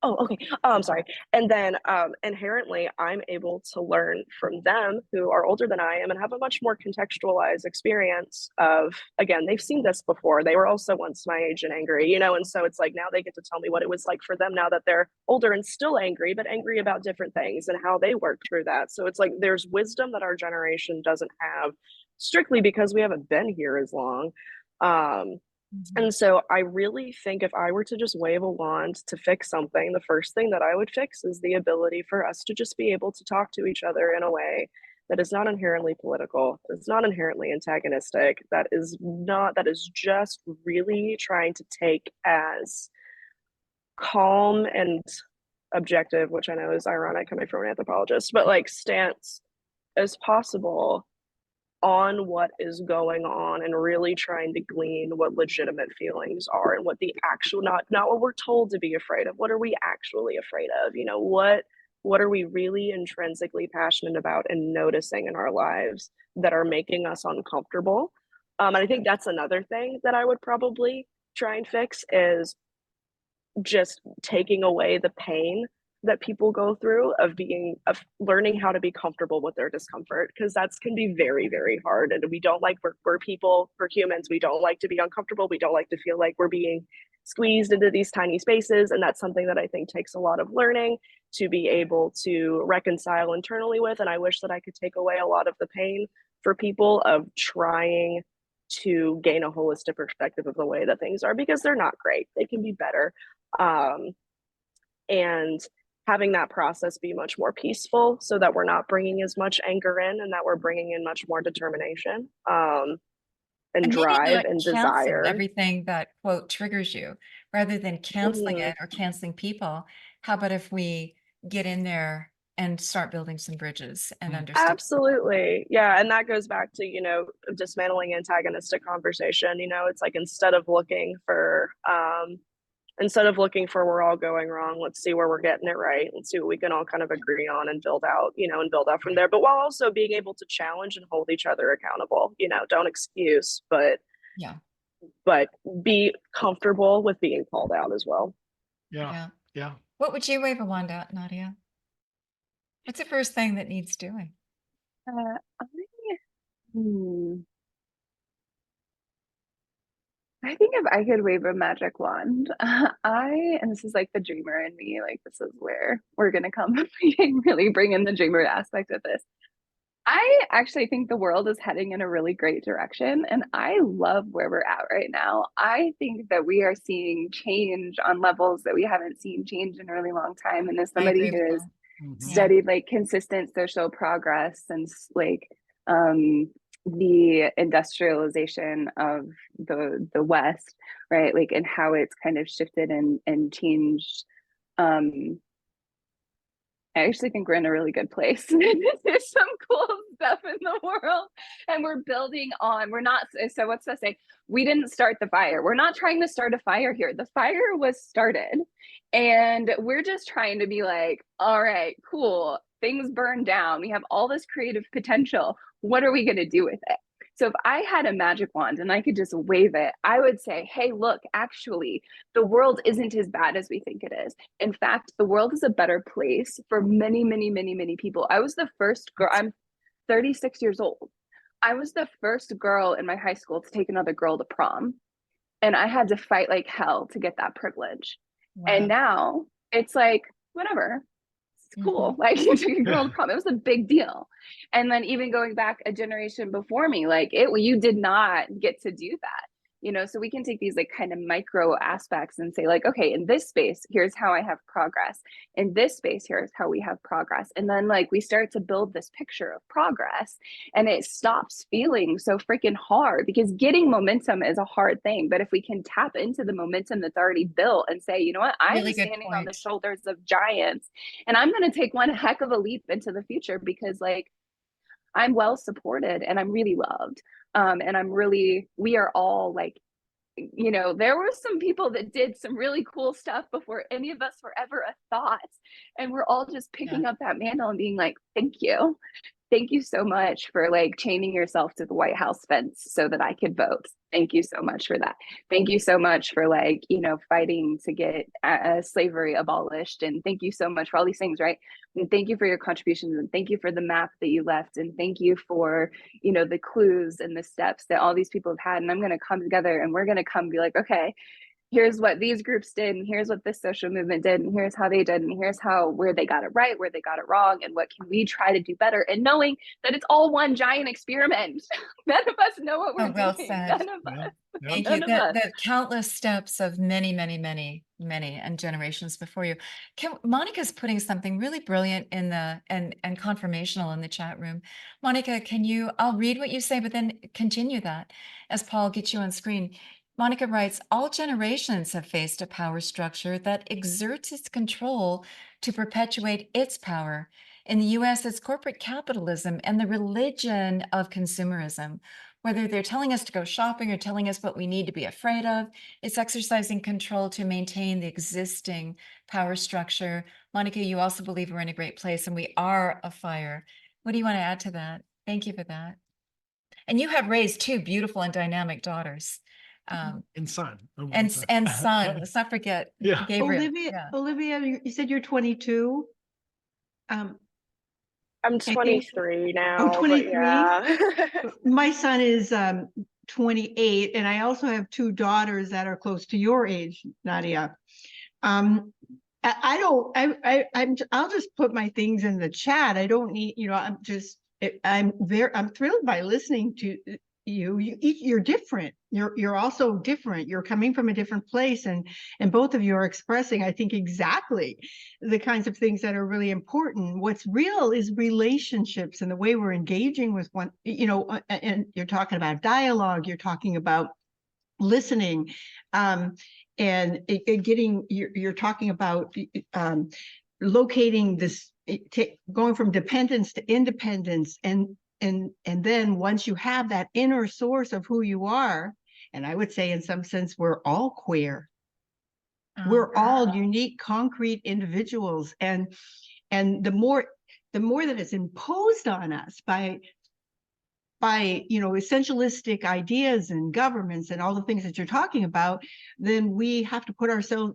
Oh, okay. I'm sorry. And then inherently, I'm able to learn from them who are older than I am and have a much more contextualized experience of, again, they've seen this before. They were also once my age and angry, you know, and so it's like now they get to tell me what it was like for them now that they're older and still angry, but angry about different things and how they worked through that. So it's like there's wisdom that our generation doesn't have strictly because we haven't been here as long. And so I really think if I were to just wave a wand to fix something, the first thing that I would fix is the ability for us to just be able to talk to each other in a way that is not inherently political, it's not inherently antagonistic, that is just really trying to take as calm and objective, which I know is ironic coming from an anthropologist, but like stance as possible on what is going on and really trying to glean what legitimate feelings are and what the actual not what we're told to be afraid of, what are we actually afraid of, you know, what are we really intrinsically passionate about and noticing in our lives that are making us uncomfortable. And I think that's another thing that I would probably try and fix is just taking away the pain that people go through of learning how to be comfortable with their discomfort, because that's can be very, very hard. And we don't like, we're people, we're humans, we don't like to be uncomfortable, we don't like to feel like we're being squeezed into these tiny spaces. And that's something that I think takes a lot of learning to be able to reconcile internally with. And I wish that I could take away a lot of the pain for people of trying to gain a holistic perspective of the way that things are, because they're not great, they can be better. And having that process be much more peaceful so that we're not bringing as much anger in and that we're bringing in much more determination and maybe drive not and cancel desire. everything that quote triggers you rather than canceling Mhm. it or canceling people. How about if we get in there and start building some bridges and understand? Absolutely. Yeah. And that goes back to, you know, dismantling antagonistic conversation. You know, it's like instead of looking for we're all going wrong, let's see where we're getting it right. Let's see what we can all kind of agree on and build out, you know, and build out from there. But while also being able to challenge and hold each other accountable, you know, don't excuse, but Yeah. Be comfortable with being called out as well. Yeah. Yeah. What would you wave a wand at, Nadia? What's the first thing that needs doing? I, hmm. I think if I could wave a magic wand, and this is like the dreamer in me, like this is where we're gonna come and really bring in the dreamer aspect of this. I actually think the world is heading in a really great direction, and I love where we're at right now. I think that we are seeing change on levels that we haven't seen change in a really long time. And as I somebody agree with who has that. Mhm. studied like consistent social progress and like the industrialization of the West, right? Like, and how it's kind of shifted and changed. I actually think we're in a really good place. There's some cool stuff in the world, and we're building on. We're not. So what's that say? We didn't start the fire. We're not trying to start a fire here. The fire was started, and we're just trying to be like, all right, cool. Things burned down. We have all this creative potential. What are we going to do with it? So if I had a magic wand and I could just wave it, I would say, hey, look, actually, the world isn't as bad as we think it is. In fact, the world is a better place for many, many, many, many people. I was the first girl, I'm 36 years old. I was the first girl in my high school to take another girl to prom. And I had to fight like hell to get that privilege. Wow. And now it's like, whatever. It's cool. Mm-hmm. Like you took a girl to prom. It was a big deal. And then even going back a generation before me, like you did not get to do that. You know, so we can take these like kind of micro aspects and say like, okay, in this space, here's how I have progress. In this space, here's how we have progress. And then like we start to build this picture of progress, and it stops feeling so freaking hard, because getting momentum is a hard thing. But if we can tap into the momentum that's already built and say, you know what, I'm Really good standing on the point. shoulders of giants, and I'm going to take one heck of a leap into the future because like I'm well supported and I'm really loved. And we are all like, you know, there were some people that did some really cool stuff before any of us were ever a thought. And we're all just picking up that mantle and being like, thank you. thank you so much for like chaining yourself to the White House fence so that I could vote. Thank you so much for that. Thank you so much for like, you know, fighting to get slavery abolished. And thank you so much for all these things, right? And thank you for your contributions, and thank you for the map that you left, and thank you for, you know, the clues and the steps that all these people have had. And I'm going to come together and we're going to come be like, okay, here's what these groups did, and here's what this social movement did, and here's how they did, and here's how where they got it right, where they got it wrong, and what can we try to do better, and knowing that it's all one giant experiment. None of us know what we're well doing. said. None of Yeah, us. yeah. Thank None you. of us. The countless steps of many, many, many, many, and generations before you. Monica's putting something really brilliant in the and confirmational in the chat room. Monica, can you? I'll read what you say, but then continue that as Paul gets you on screen. Monica writes, all generations have faced a power structure that exerts its control to perpetuate its power. In the US, it's corporate capitalism and the religion of consumerism. Whether they're telling us to go shopping or telling us what we need to be afraid of, it's exercising control to maintain the existing power structure. Monica, you also believe we're in a great place and we are a fire. What do you want to add to that? Thank you for that. And you have raised two beautiful and dynamic daughters. And son. Oh, one And son. son, let's not forget Yeah. Gabriel. Olivia, Yeah. Olivia, you said you're 22. I'm I think- 23 now. Oh, but 23? yeah. My son is 28, and I also have two daughters that are close to your age, Nadia. I don't, I'll just put my things in the chat. I don't need, you know, I'm thrilled by listening to you. You're different. You're also different. You're coming from a different place, and both of you are expressing, I think, exactly the kinds of things that are really important. What's real is relationships and the way we're engaging with one, you know, and you're talking about dialogue, you're talking about listening, and you're talking about locating this, going from dependence to independence, and then once you have that inner source of who you are, and I would say in some sense we're all queer, we're all unique, concrete individuals, and the more that it's imposed on us by you know, essentialistic ideas and governments and all the things that you're talking about, then we have to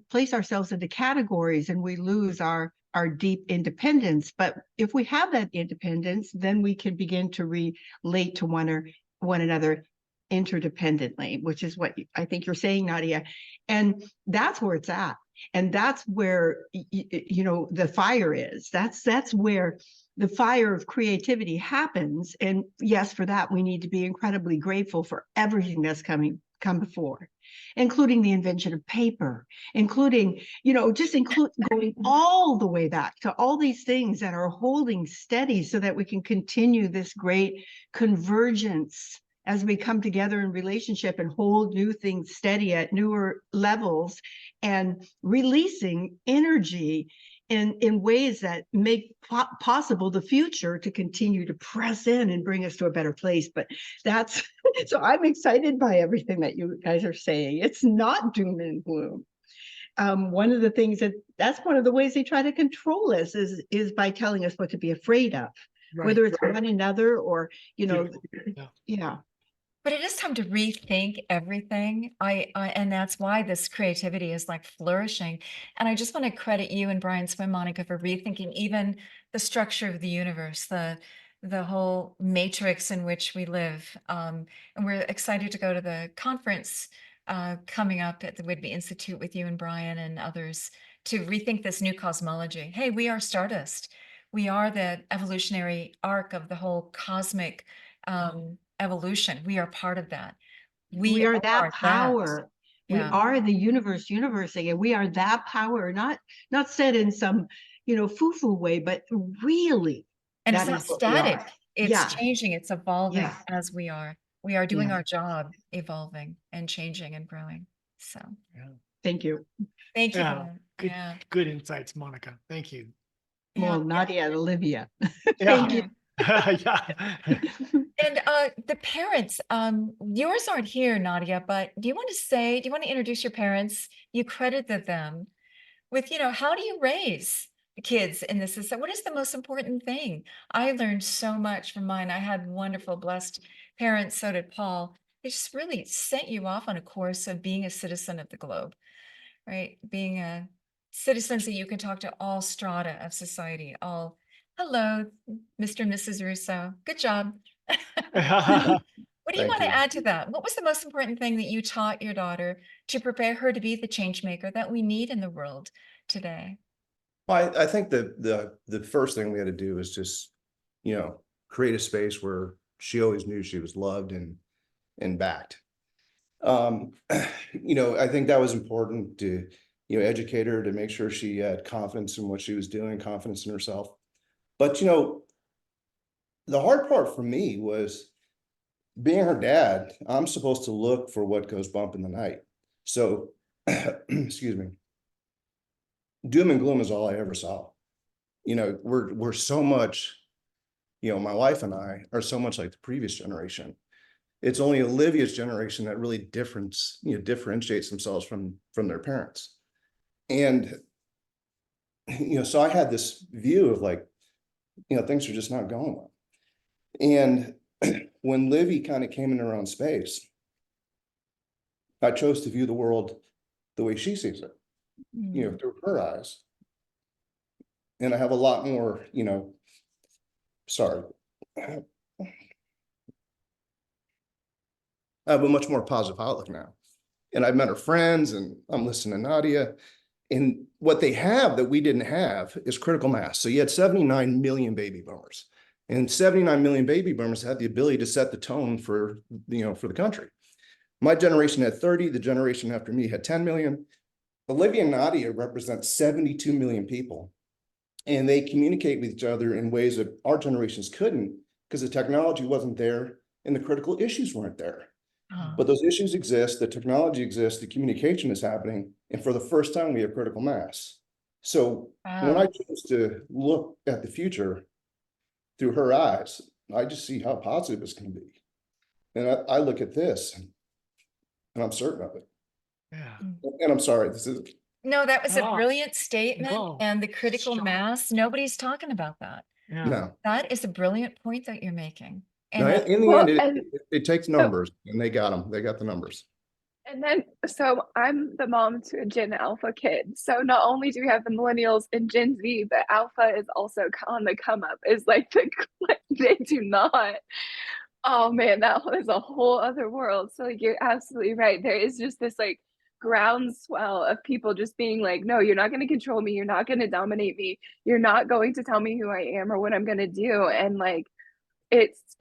place ourselves into categories, and we lose our deep independence. But if we have that independence, then we can begin to relate to one another interdependently, which is what I think you're saying, Nadia. And that's where it's at. And that's where, you know, the fire is. That's where the fire of creativity happens. And yes, for that, we need to be incredibly grateful for everything that's come before, including the invention of paper, including, you know, going all the way back to all these things that are holding steady so that we can continue this great convergence as we come together in relationship and hold new things steady at newer levels, and releasing energy in ways that make possible the future to continue to press in and bring us to a better place. But that's, so I'm excited by everything that you guys are saying. It's not doom and gloom. One of the things that's one of the ways they try to control us is by telling us what to be afraid of, Right. whether it's one another or, you know, yeah. But it is time to rethink everything. And that's why this creativity is like flourishing. And I just want to credit you and Brian Swim, Monica, for rethinking even the structure of the universe, the whole matrix in which we live. And we're excited to go to the conference coming up at the Whitby Institute with you and Brian and others to rethink this new cosmology. Hey, we are Stardust. We are the evolutionary arc of the whole cosmic evolution. We are part of that. We are that power. We Yeah. are the universing, and we are that power, not said in some, you know, foo-foo way, but really. And it's that not is what we static. are. It's Yeah. changing. It's evolving Yeah. as we are. We are doing Yeah. our job, evolving and changing and growing. So Thank you. thank you. Yeah. for that. Good, Yeah. good insights, Monica. Thank you. Well, Nadia and Olivia. Yeah. Thank you. Yeah. And the parents, yours aren't here, Nadia, but do you want to introduce your parents? You credited them with, you know, how do you raise kids in this is, what is the most important thing? I learned so much from mine. I had wonderful, blessed parents. So did Paul. They just really sent you off on a course of being a citizen of the globe, right? Being a citizen so you can talk to all strata of society. All, hello, Mr. and Mrs. Russo. Good job. What do you Thank want to you. add to that? What was the most important thing that you taught your daughter to prepare her to be the change maker that we need in the world today? Well, I think that the first thing we had to do is just, create a space where she always knew she was loved and backed. I think that was important to, educate her, to make sure she had confidence in what she was doing, confidence in herself. But, the hard part for me was being her dad. I'm supposed to look for what goes bump in the night. So, excuse me, doom and gloom is all I ever saw. We're so much, my wife and I are so much like the previous generation. It's only Olivia's generation that really differentiates themselves from their parents. And, so I had this view of like, things are just not going well. And when Livy kind of came in her own space, I chose to view the world the way she sees it, through her eyes. And I have a lot more, sorry. I have a much more positive outlook now. And I've met her friends and I'm listening to Nadia. And what they have that we didn't have is critical mass. So you had 79 million baby boomers. And 79 million baby boomers had the ability to set the tone for the country. My generation had 30, the generation after me had 10 million. Olivia and Nadia represent 72 million people. And they communicate with each other in ways that our generations couldn't because the technology wasn't there and the critical issues weren't there. But those issues exist, the technology exists, the communication is happening. And for the first time, we have critical mass. So when I choose to look at the future through her eyes, I just see how positive it's going to be. And I look at this and I'm certain of it. Yeah. And I'm sorry, this is. No, that was a No. brilliant statement. No. And the critical Strong. mass, nobody's talking about that. Yeah. No. That is a brilliant point that you're making. No, And in the Well, end, it takes numbers, and they got them. They got the numbers. And then, so I'm the mom to a Gen Alpha kid. So not only do we have the millennials and Gen Z, but Alpha is also on the come up. Is like they do not. Oh man, that was a whole other world. So like you're absolutely right. There is just this like groundswell of people just being like, no, you're not going to control me. You're not going to dominate me. You're not going to tell me who I am or what I'm going to do. And like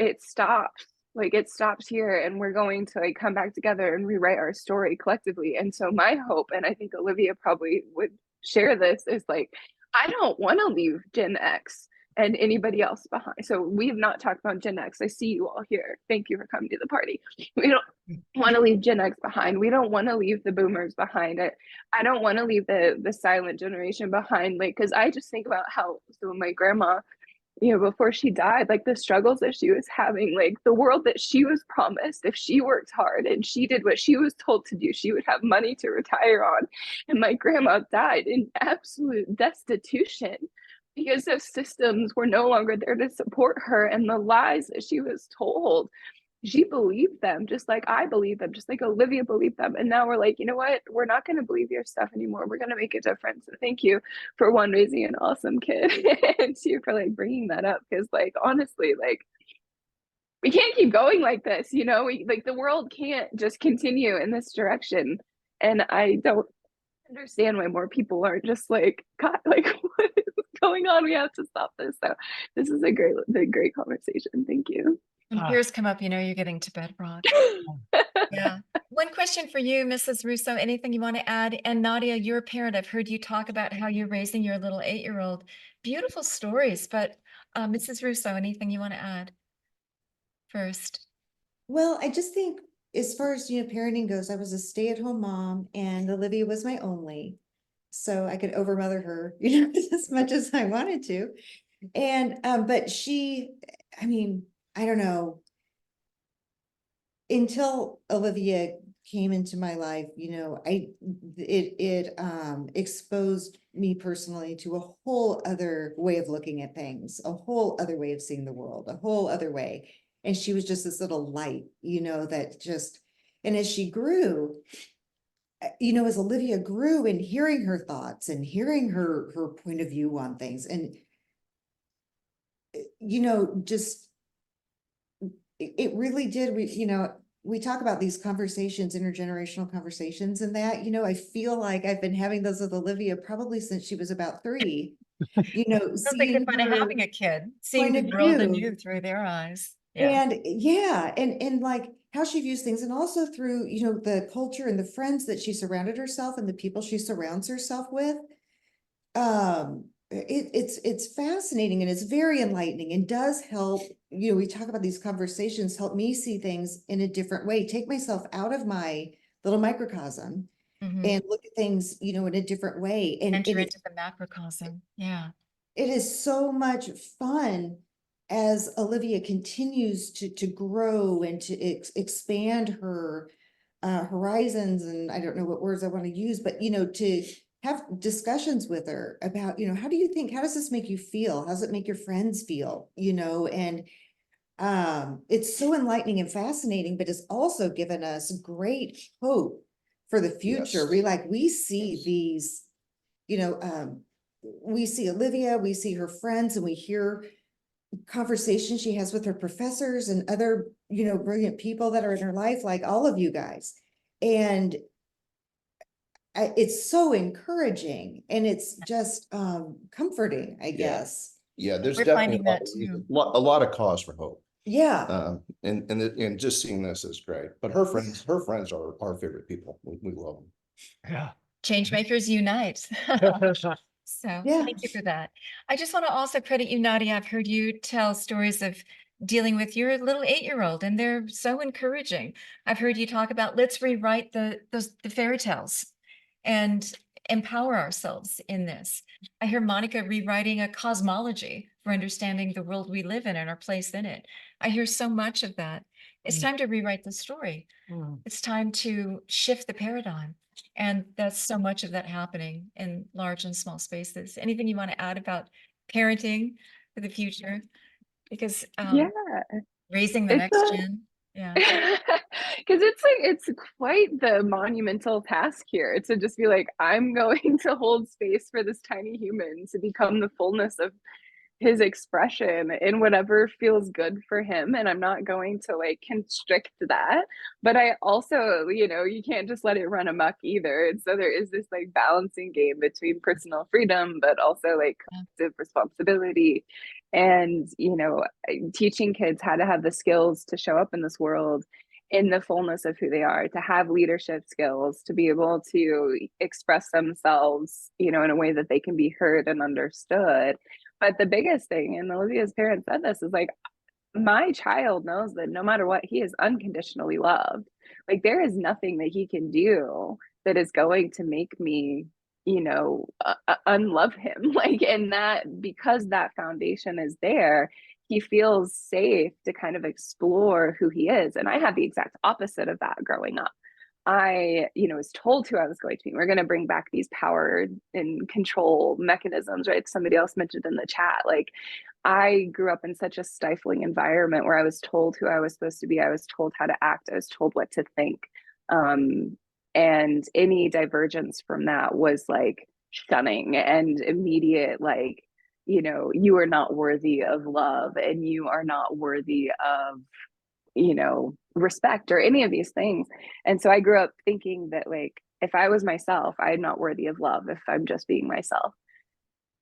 it stops. Like it stops here and we're going to like come back together and rewrite our story collectively. And so my hope, and I think Olivia probably would share this, is like I don't want to leave Gen X and anybody else behind. So we have not talked about Gen X. I see you all here. Thank you for coming to the party. We don't want to leave Gen X behind. We don't want to leave the boomers behind. I don't want to leave the silent generation behind. Like, because I just think about how, so my grandma, before she died, like the struggles that she was having, like the world that she was promised, if she worked hard and she did what she was told to do, she would have money to retire on. And my grandma died in absolute destitution because the systems were no longer there to support her, and the lies that she was told, she believed them, just like I believe them, just like Olivia believed them. And now we're like, you know what? We're not going to believe your stuff anymore. We're going to make a difference. So thank you for one, raising an awesome kid, and two, for like bringing that up. Because like, honestly, like we can't keep going like this, like the world can't just continue in this direction. And I don't understand why more people aren't just like, God, like what is going on? We have to stop this. So this is a great conversation. Thank you. when tears come up, you're getting to bedrock. Yeah. One question for you, Mrs. Russo. Anything you want to add? And Nadia, you're a parent. I've heard you talk about how you're raising your little 8-year-old. Beautiful stories. But Mrs. Russo, anything you want to add first? Well, I just think as far as, parenting goes, I was a stay-at-home mom and Olivia was my only. So I could overmother her, as much as I wanted to. And, but she, I don't know, until Olivia came into my life, it exposed me personally to a whole other way of looking at things, a whole other way of seeing the world, a whole other way. And she was just this little light, that just, and as she grew, as Olivia grew and hearing her thoughts and hearing her point of view on things, and just it really did. We talk about these conversations, intergenerational conversations, and that, I feel like I've been having those with Olivia probably since she was about 3. Sounds like the Seeing fun of her having a kid, seeing point the of world view. anew through their eyes. Yeah. And yeah, and like how she views things, and also through, the culture and the friends that she surrounded herself and the people she surrounds herself with. It's fascinating, and it's very enlightening, and does help, we talk about these conversations, help me see things in a different way, take myself out of my little microcosm Mhm. and look at things, in a different way. And Enter it's into the macrocosm. Yeah. it is so much fun as Olivia continues to grow and to expand her horizons, and I don't know what words I want to use, but to have discussions with her about, how do you think, how does this make you feel? How does it make your friends feel? And it's so enlightening and fascinating, but it's also given us great hope for the future. Yes. We see these, we see Olivia, we see her friends, and we hear conversations she has with her professors and other, brilliant people that are in her life, like all of you guys. And it's so encouraging, and it's just comforting, I guess. Yeah, there's We're definitely finding that too. a lot of cause for hope. Yeah. And just seeing this is great. But her friends are our favorite people. We love them. Yeah. Change makers unite. So Yeah. thank you for that. I just want to also credit you, Nadia. I've heard you tell stories of dealing with your little 8-year-old, and they're so encouraging. I've heard you talk about let's rewrite the fairy tales and empower ourselves in this. I hear Monica rewriting a cosmology for understanding the world we live in and our place in it. I hear so much of that. It's time to rewrite the story. It's time to shift the paradigm. And that's so much of that happening in large and small spaces. Anything you want to add about parenting for the future? Because Yeah, raising the it's next gen. Yeah. because it's quite the monumental task here to just be like, I'm going to hold space for this tiny human to become the fullness of his expression in whatever feels good for him, and I'm not going to like constrict that, but I also, you can't just let it run amok either. And so there is this like balancing game between personal freedom but also like collective responsibility, and teaching kids how to have the skills to show up in this world in the fullness of who they are, to have leadership skills, to be able to express themselves, in a way that they can be heard and understood. But the biggest thing, and Olivia's parents said this, is like, my child knows that no matter what, he is unconditionally loved. Like, there is nothing that he can do that is going to make me, unlove him. Like, and that, because that foundation is there, he feels safe to kind of explore who he is. And I had the exact opposite of that growing up. I, was told who I was going to be. We're going to bring back these power and control mechanisms, right? Somebody else mentioned in the chat, like, I grew up in such a stifling environment where I was told who I was supposed to be. I was told how to act. I was told what to think. And any divergence from that was like shunning and immediate, like, you are not worthy of love, and you are not worthy of, respect or any of these things. And so I grew up thinking that, like, if I was myself, I'm not worthy of love if I'm just being myself.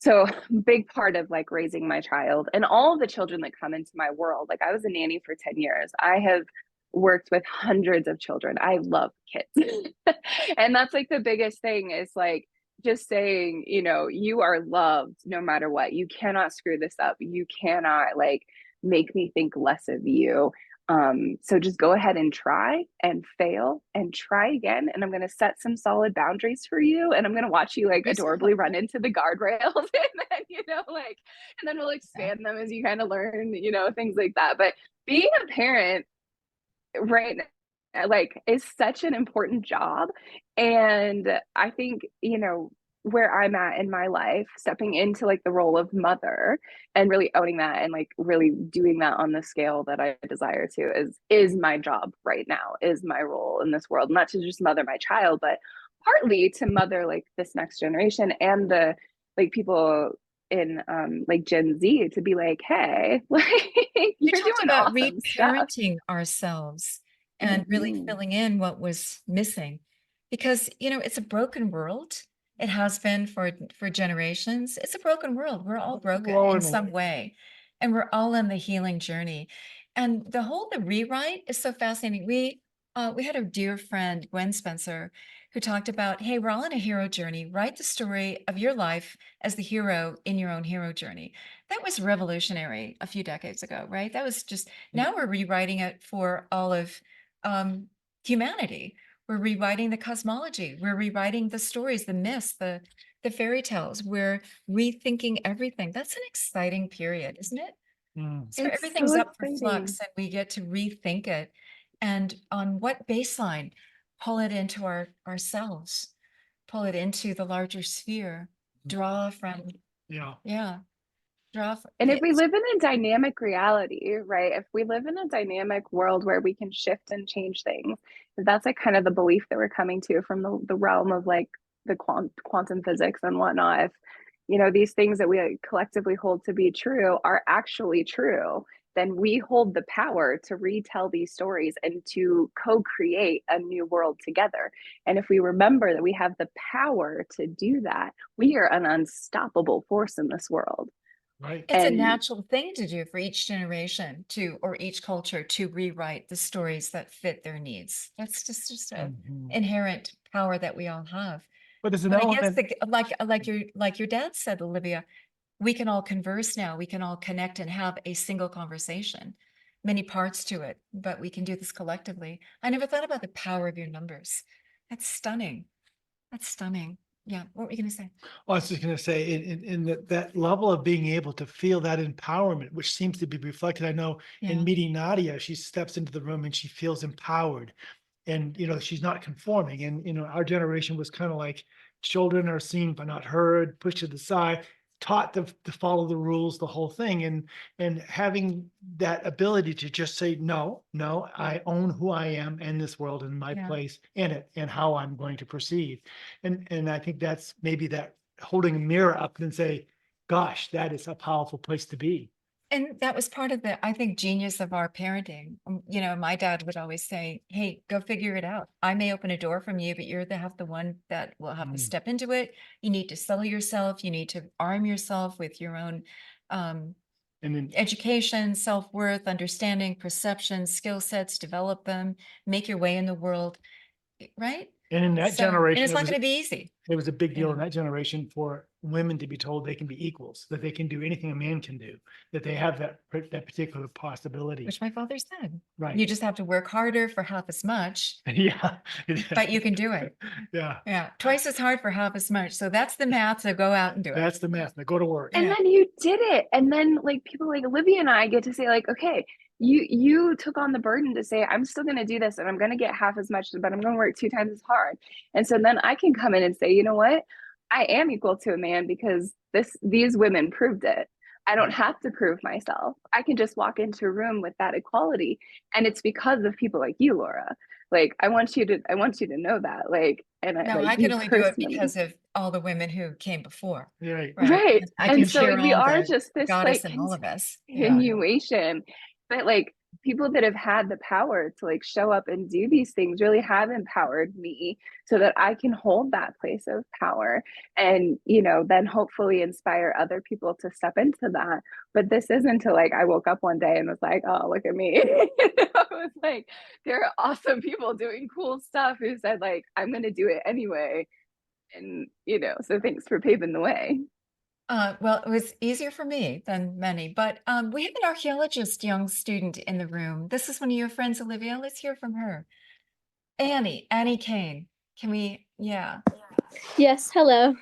So big part of like raising my child and all of the children that come into my world. Like, I was a nanny for 10 years. I have worked with hundreds of children. I love kids. And that's like the biggest thing is like just saying, you are loved no matter what. You cannot screw this up. You cannot like make me think less of you. So just go ahead and try and fail and try again. And I'm going to set some solid boundaries for you. And I'm going to watch you like adorably run into the guardrails and then, like, and then we'll expand them as you kind of learn, things like that. But being a parent right like is such an important job. And I think, you know, where I'm at in my life, stepping into like the role of mother and really owning that and like really doing that on the scale that I desire to is my job right now, is my role in this world, not to just mother my child, but partly to mother like this next generation and the like people in like Gen Z to be like, hey, like We you're talked doing about awesome stuff. reparenting ourselves and really Mhm. filling in what was missing. Because, you know, it's a broken world. It has been for generations. It's a broken world. We're all broken Well, in in a some way. way. And we're all in the healing journey. And the rewrite is so fascinating. We had a dear friend, Gwen Spencer, who talked about, hey, we're all on a hero journey. Write the story of your life as the hero in your own hero journey. That was revolutionary a few decades ago, right? That was just, now we're rewriting it for all of um, humanity. We're rewriting the cosmology. We're rewriting the stories, the myths, the fairy tales. We're rethinking everything. That's an exciting period, isn't it? Mm. So It's everything's so up for exciting. flux and we get to rethink it. And on what baseline, pull it into ourselves, pull it into the larger sphere, draw from, Yeah. yeah, draw from, And if we live in a dynamic reality, right? If we live in a dynamic world where we can shift and change things, that's like kind of the belief that we're coming to from the realm of like the quantum physics and whatnot. If, you know, these things that we collectively hold to be true are actually true, then we hold the power to retell these stories and to co-create a new world together. And if we remember that we have the power to do that, we are an unstoppable force in this world. Right. it's a And natural thing to do for each generation to, or each culture to rewrite the stories that fit their needs. That's just a Mhm. inherent power that we all have. But there's an But I guess element. like your dad said, Olivia, we can all converse now. We can all connect and have a single conversation. Many parts to it, but we can do this collectively. I never thought about the power of your numbers. That's stunning. That's stunning. Yeah. What were you going to say? I was just going to say, in that level of being able to feel that empowerment, which seems to be reflected. I know Yeah. in meeting Nadia, she steps into the room and she feels empowered, and she's not conforming. And our generation was kind of like children are seen but not heard, pushed to the side, taught to follow the rules, the whole thing, and having that ability to just say no, no, I own who I am in this world and my Yeah. place in it and how I'm going to proceed. And I think that's maybe that holding a mirror up and say, gosh, that is a powerful place to be. And that was part of the, I think, genius of our parenting. You know, my dad would always say, hey, go figure it out. I may open a door from you, but you're the one that will have to Mm. step into it. You need to sell yourself. You need to arm yourself with your own And then, education, self-worth, understanding, perception, skill sets, develop them, make your way in the world, right? and in that So, and generation, it's not going to be easy. it was a big deal Yeah. in that generation for women to be told they can be equals, that they can do anything a man can do, that they have that particular possibility. Which my father said. Right. You just have to work harder for half as much, Yeah. but you can do it. Yeah. Yeah, twice as hard for half as much. So that's the math, so go out and do it. That's the math. Now go to work. and Yeah. then you did it. And then like people like Olivia and I get to say like, okay, you took on the burden to say, I'm still gonna do this and I'm gonna get half as much, but I'm gonna work 2 times as hard. And so then I can come in and say, you know what? I am equal to a man because these women proved it. I don't have to prove myself. I can just walk into a room with that equality. And it's because of people like you, Laura. Like I want you to know that. Like, and No, like I you can only do it personally. because of all the women who came before, Right. Right. I And can so share like we all are the just this goddess like in all of us. Yeah. continuation. But like people that have had the power to like show up and do these things really have empowered me so that I can hold that place of power and, you know, then hopefully inspire other people to step into that. But this isn't until like I woke up one day and was like, oh, look at me. It was like there are awesome people doing cool stuff who said like, I'm going to do it anyway. And, you know, so thanks for paving the way. Well, it was easier for me than many, but we have an archaeologist young student in the room. This is one of your friends, Olivia. Let's hear from her. Annie Kane. Can we, yeah. Yes, hello.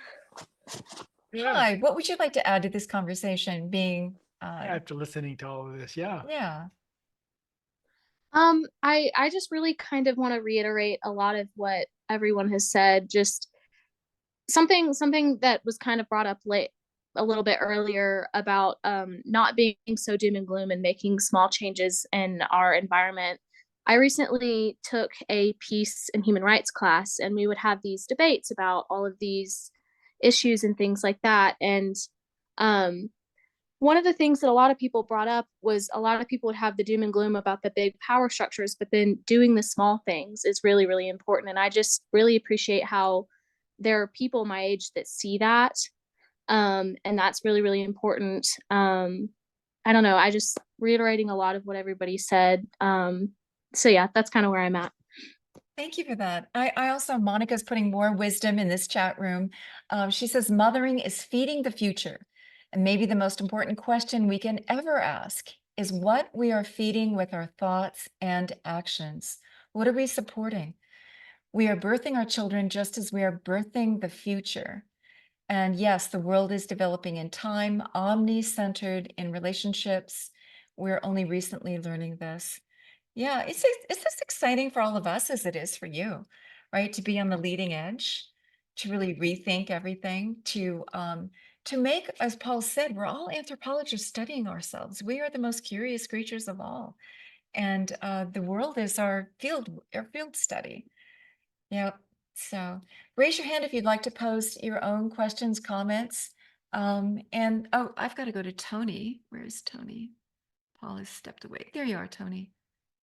Yeah. Hi, what would you like to add to this conversation being, After listening to all of this. Yeah. yeah. I just really kind of want to reiterate a lot of what everyone has said. Just something that was kind of brought up late a little bit earlier about not being so doom and gloom and making small changes in our environment. I recently took a peace and human rights class, and we would have these debates about all of these issues and things like that. And um, one of the things that a lot of people brought up was a lot of people would have the doom and gloom about the big power structures, but then doing the small things is really, really important. And I just really appreciate how there are people my age that see that. And that's really, really important. I don't know. I just reiterating a lot of what everybody said. So yeah, that's kind of where I'm at. Thank you for that. I also, Monica's putting more wisdom in this chat room. She says, mothering is feeding the future. And maybe the most important question we can ever ask is what we are feeding with our thoughts and actions. What are we supporting? We are birthing our children just as we are birthing the future. And yes, the world is developing in time, omni-centered in relationships. We're only recently learning this. Yeah, it's as exciting for all of us as it is for you, right? To be on the leading edge, to really rethink everything, to make, as Paul said, we're all anthropologists studying ourselves. We are the most curious creatures of all, and the world is our field study. Yep. So raise your hand if you'd like to post your own questions, comments. And oh, I've got to go to Tony. Where's Tony? Paul has stepped away. There you are, Tony.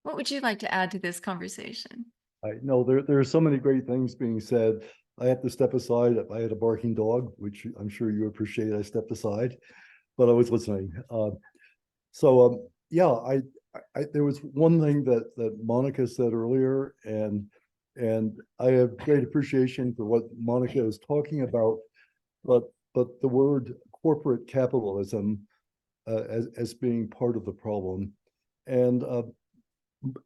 What would you like to add to this conversation? I know there are so many great things being said. I have to step aside. I had a barking dog, which I'm sure you appreciate. I stepped aside, but I was listening. Yeah, there was one thing that Monica said earlier, and I have great appreciation for what Monica is talking about, but the word corporate capitalism as being part of the problem. And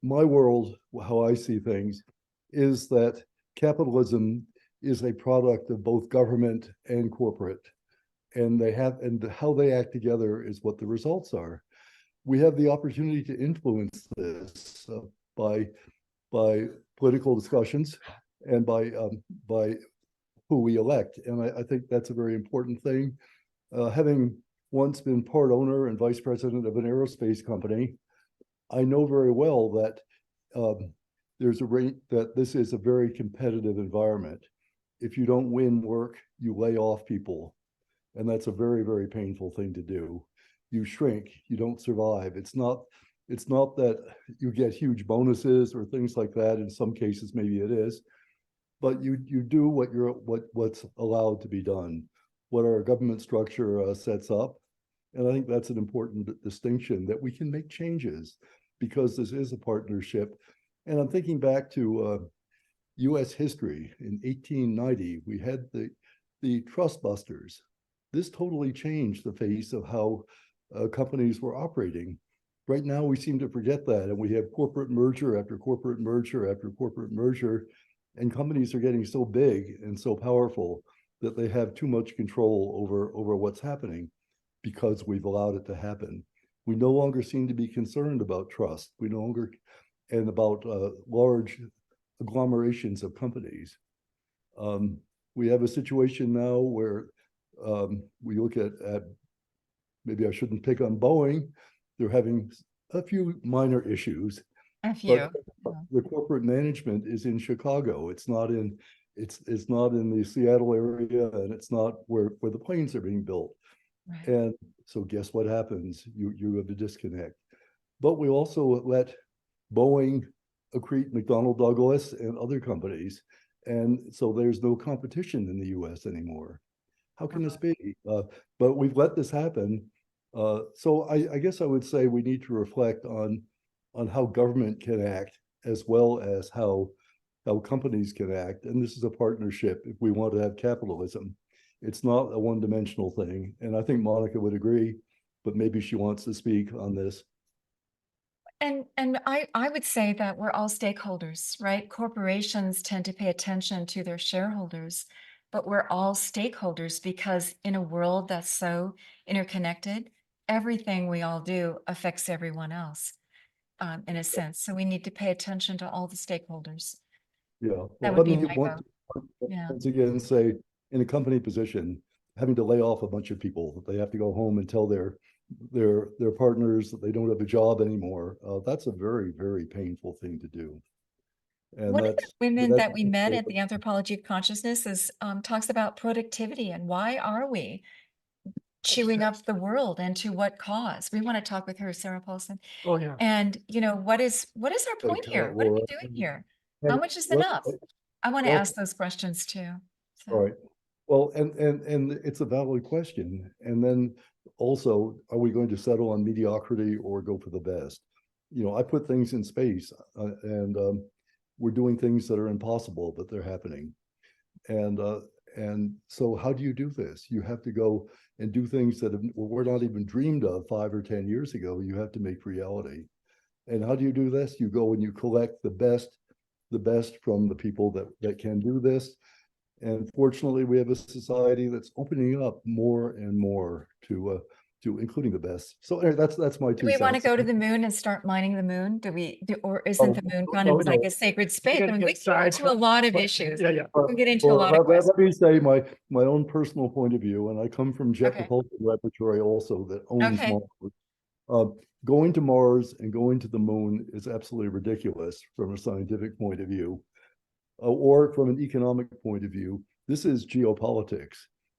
my world, how I see things, is that capitalism is a product of both government and corporate, and how they act together is what the results are. We have the opportunity to influence this by political discussions and by who we elect, and I think that's a very important thing. Having once been part owner and vice president of an aerospace company, I know very well that there's a rate that this is a very competitive environment. If you don't win work, you lay off people. And that's a very, very painful thing to do. You shrink, you don't survive. It's not that you get huge bonuses or things like that. In some cases, maybe it is, but you do what's allowed to be done, what our government structure sets up. And I think that's an important distinction, that we can make changes because this is a partnership. And I'm thinking back to US history. In 1890, we had the trust busters. This totally changed the face of how companies were operating. Right now, we seem to forget that, and we have corporate merger after corporate merger after corporate merger, and companies are getting so big and so powerful that they have too much control over what's happening because we've allowed it to happen. We no longer seem to be concerned about trust. We no longer, and about large agglomerations of companies. We have a situation now where we look at maybe I shouldn't pick on Boeing. They're having a few minor issues. A few. But the corporate management is in Chicago. It's not in the Seattle area, and it's not where the planes are being built. Right. And so guess what happens? You have a disconnect. But we also let Boeing accrete McDonnell Douglas and other companies. And so there's no competition in the US anymore. How can this be? But we've let this happen. So I guess I would say we need to reflect on how government can act as well as how companies can act. And this is a partnership if we want to have capitalism. It's not a one-dimensional thing. And I think Monica would agree, but maybe she wants to speak on this. And I would say that we're all stakeholders, right? Corporations tend to pay attention to their shareholders, but we're all stakeholders because in a world that's so interconnected, everything we all do affects everyone else. in a sense. So we need to pay attention to all the stakeholders. Yeah. That Well, would I be mean, my you want vote. Yeah. once again, say in a company position, having to lay off a bunch of people, that they have to go home and tell their partners that they don't have a job anymore. That's a very, very painful thing to do. And One of the that's women that we met at the Anthropology of Consciousness is talks about productivity and why are we chewing up the world and to what cause? We want to talk with her, Sarah Paulson. Oh, yeah. And what is our point here? What are we doing here? How much is enough? I want to ask those questions too. So. All right. Well, and it's a valid question. And then also, are we going to settle on mediocrity or go for the best? I put things in space, and we're doing things that are impossible, but they're happening. And so how do you do this? You have to go and do things that were not even dreamed of 5 or 10 years ago. You have to make reality. And how do you do this? You go and you collect the best from the people that can do this. And fortunately, we have a society that's opening up more and more to including the best. So anyway, that's my 2 Do we want to cents. go to the moon and start mining the moon? Or isn't the moon kind of like a sacred space? I mean, we get into a lot of issues. Yeah. We get into a lot of Let questions. me say my own personal point of view, and I come from Jet Propulsion Laboratory also that owns Mars. Going to Mars and going to the moon is absolutely ridiculous from a scientific point of view, or from an economic point of view. This is geopolitics.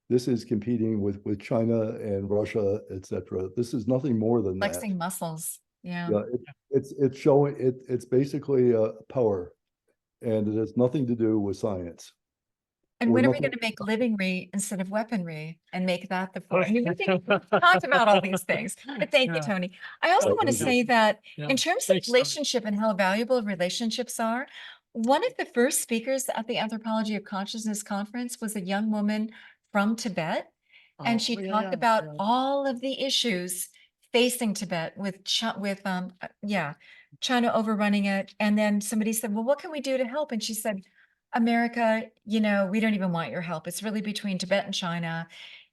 This is competing with China and Russia, etc. This is nothing more than Flexing muscles. Yeah. Yeah, it's showing it's basically power, and it has nothing to do with science. And Or when are we nothing- going to make livingry instead of weaponry and make that the point? I mean, we can talk about all these things. But thank you, Yeah. Tony. I also want to thank you. say that Yeah. in terms of Thanks, Tony. relationship and how valuable relationships are, one of the first speakers at the Anthropology of Consciousness conference was a young woman from Tibet. And she talked about all of the issues facing Tibet with China overrunning it. And then somebody said, well, what can we do to help? And she said, America, we don't even want your help. It's really between Tibet and China.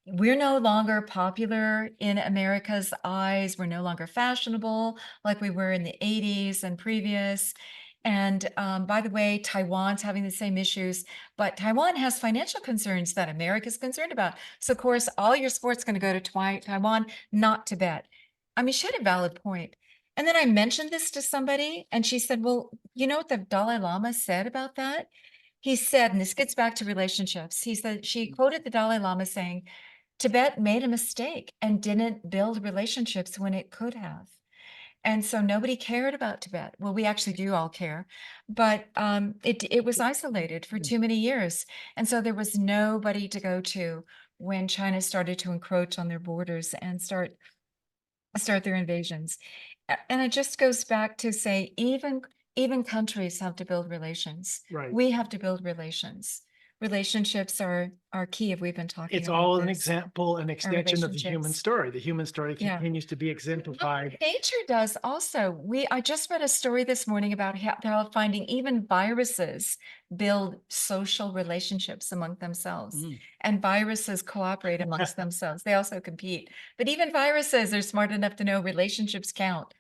We're no longer popular in America's eyes. We're no longer fashionable like we were in the 80s and previous. And by the way, Taiwan's having the same issues, but Taiwan has financial concerns that America's concerned about. So of course, all your sport's going to go to Taiwan, not Tibet. I mean, she had a valid point. And then I mentioned this to somebody and she said, well, you know what the Dalai Lama said about that? He said, and this gets back to relationships. He said, she quoted the Dalai Lama saying, Tibet made a mistake and didn't build relationships when it could have. And so nobody cared about Tibet. Well, we actually do all care, but it was isolated for too many years. And so there was nobody to go to when China started to encroach on their borders and start their invasions. And it just goes back to say, even countries have to build relations. Right. We have to build relations. Relationships are key. If we've been talking It's about all an this. example, an extension of the human relationships. story. The human story Yeah. continues to be exemplified. Nature does also. I just read a story this morning about how finding even viruses build social relationships among themselves, and viruses cooperate amongst themselves. They also compete, but even viruses are smart enough to know relationships count.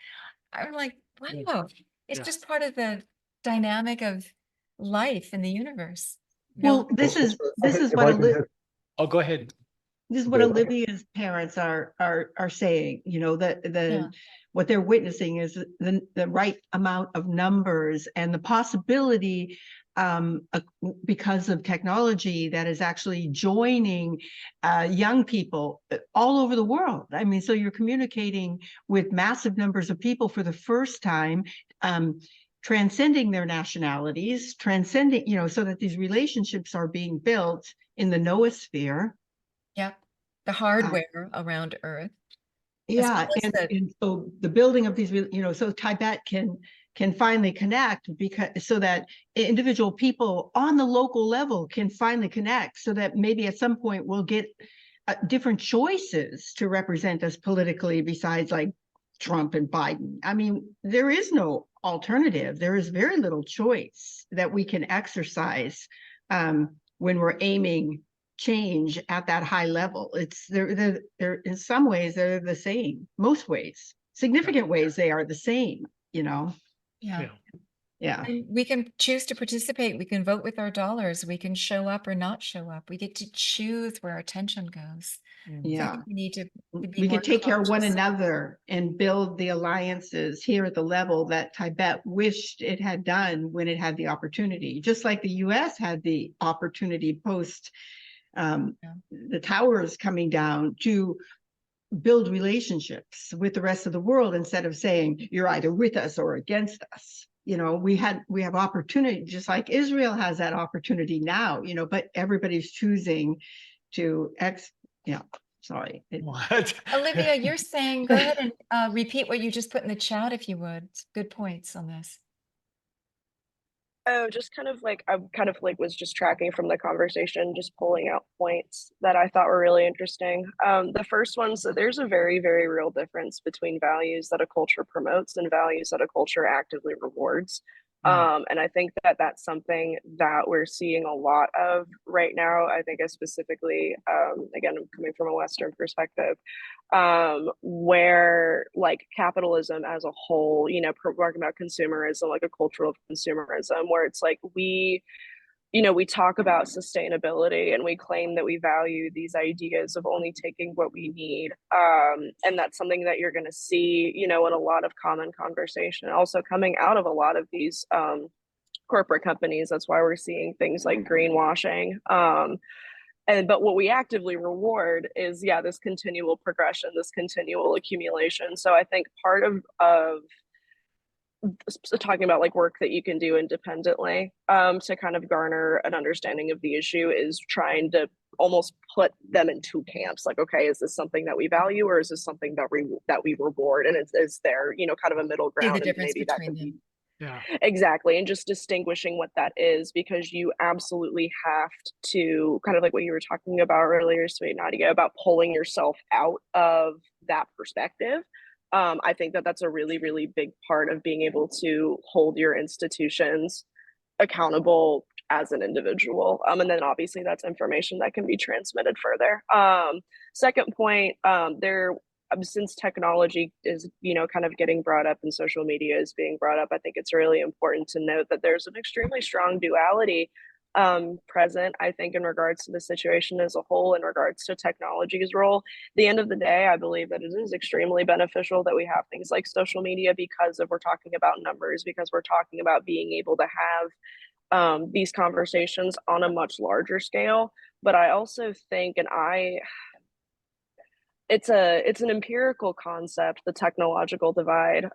I'm like, wow, it's Yeah. just part of the dynamic of life in the universe. Well, this is If what I can just- Oh, go ahead. this is what Good. Olivia's parents are saying, that what they're witnessing is the right amount of numbers and the possibility because of technology that is actually joining young people all over the world. I mean, so you're communicating with massive numbers of people for the first time, transcending their nationalities, so that these relationships are being built in the noosphere. Yep. The hardware around Earth. Yeah, well as and so the building of these, so Tibet can finally connect so that individual people on the local level can finally connect, so that maybe at some point we'll get different choices to represent us politically besides like Trump and Biden. I mean, there is no alternative. There is very little choice that we can exercise when we're aiming change at that high level. They're in some ways they're the same. Most ways, significant ways, they are the same. you know? Yeah. Yeah. And we can choose to participate. We can vote with our dollars. We can show up or not show up. We get to choose where our attention goes. So I Yeah. think we need to be We more can take care of one conscious. another and build the alliances here at the level that Tibet wished it had done when it had the opportunity, just like the US had the opportunity post the towers coming down to build relationships with the rest of the world instead of saying you're either with us or against us. You know, we have opportunity, just like Israel has that opportunity now, you know, but everybody's choosing to sorry. What? Olivia, you're saying, go ahead and repeat what you just put in the chat if you would. Good points on this. Oh, just I was just tracking from the conversation, just pulling out points that I thought were really interesting. The first one, so there's a very, very real difference between values that a culture promotes and values that a culture actively rewards. And I think that that's something that we're seeing a lot of right now. I think specifically, again, I'm coming from a Western perspective, where like capitalism as a whole, you know, talking about consumerism, like a culture of consumerism, where it's like we talk about sustainability and we claim that we value these ideas of only taking what we need. And that's something that you're going to see, you know, in a lot of common conversation, also coming out of a lot of these corporate companies. That's why we're seeing things like greenwashing. But what we actively reward is, this continual progression, this continual accumulation. So I think part of talking about like work that you can do independently to kind of garner an understanding of the issue is trying to almost put them in two camps. Like, okay, is this something that we value or is this something that we reward? And is there, you know, kind of a middle ground? See the And difference maybe that between could be them. Yeah, exactly. And just distinguishing what that is, because you absolutely have to kind of like what you were talking about earlier, sweet Nadia, about pulling yourself out of that perspective. I think that that's a really, really big part of being able to hold your institutions accountable as an individual. And then obviously that's information that can be transmitted further. Second point, since technology is, you know, kind of getting brought up and social media is being brought up, I think it's really important to note that there's an extremely strong duality present, I think, in regards to the situation as a whole, in regards to technology's role. At the end of the day, I believe that it is extremely beneficial that we have things like social media, because we're talking about numbers, because we're talking about being able to have these conversations on a much larger scale. But I also think, it's an empirical concept, the technological divide.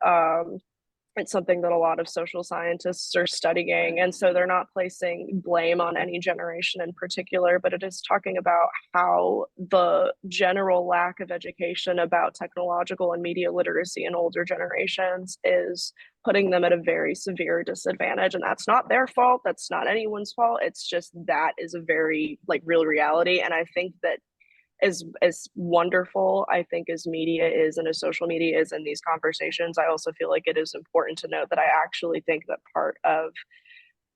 It's something that a lot of social scientists are studying, and so they're not placing blame on any generation in particular, but it is talking about how the general lack of education about technological and media literacy in older generations is putting them at a very severe disadvantage. And that's not their fault, that's not anyone's fault, it's just that is a very like real reality. And I think that as wonderful I think as media is and as social media is in these conversations, I also feel like it is important to note that I actually think that part of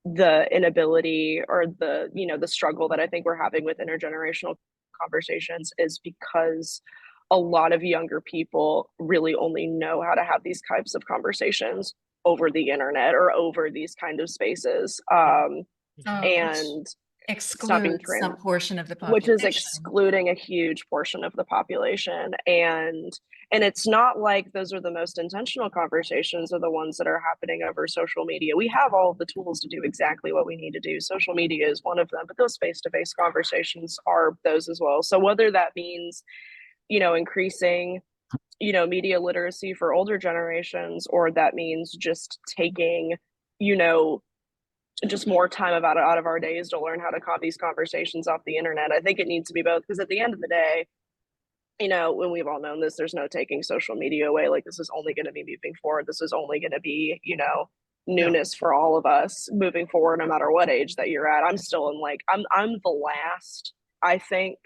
the inability or the, you know, the struggle that I think we're having with intergenerational conversations is because a lot of younger people really only know how to have these types of conversations over the internet or over these kind of spaces. And Exclude some portion of the which is population. excluding a huge portion of the population. And it's not like those are the most intentional conversations, are the ones that are happening over social media. We have all of the tools to do exactly what we need to do. Social media is one of them, but those face-to-face conversations are those as well. So whether that means, you know, increasing, you know, media literacy for older generations, or that means just taking, you know, just more time out of our days to learn how to have these conversations off the internet. I think it needs to be both, because at the end of the day, you know, when we've all known this, there's no taking social media away. Like, this is only going to be moving forward. This is only going to be, you know, newness for all of us moving forward, no matter what age that you're at. I'm still in like, I'm the last, I think,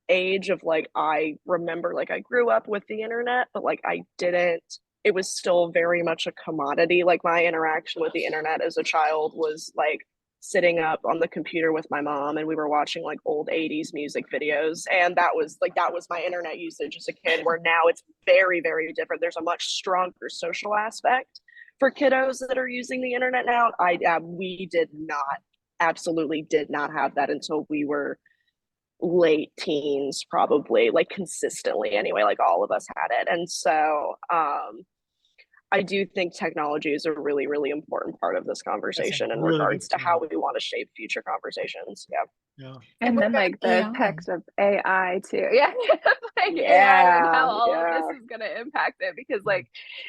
age of like, I remember like I grew up with the internet, but like I didn't, it was still very much a commodity. Like, my interaction with the internet as a child was like sitting up on the computer with my mom and we were watching like old 80s music videos, and that was my internet usage as a kid. Where now it's very, very different. There's a much stronger social aspect for kiddos that are using the internet now. We did not, absolutely did not have that until we were late teens, probably, like consistently anyway, like all of us had it. And so I do think technology is a really, really important part of this conversation in really good regards to how point. we want to shape future conversations. Yeah. Yeah. And what then about like the AI? effects of AI too. Yeah. Like AI and how all of this is gonna impact it. Because like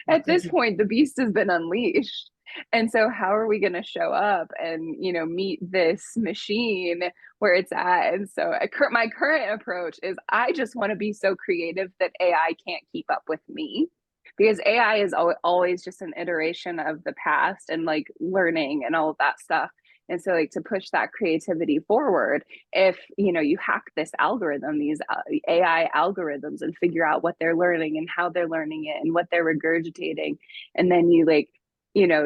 at this point the beast has been unleashed. And so how are we gonna show up and meet this machine where it's at? And so my current approach is I just want to be so creative that AI can't keep up with me. Because AI is always just an iteration of the past and like learning and all of that stuff. And so like to push that creativity forward, if you hack this algorithm, these AI algorithms, and figure out what they're learning and how they're learning it and what they're regurgitating, and then you like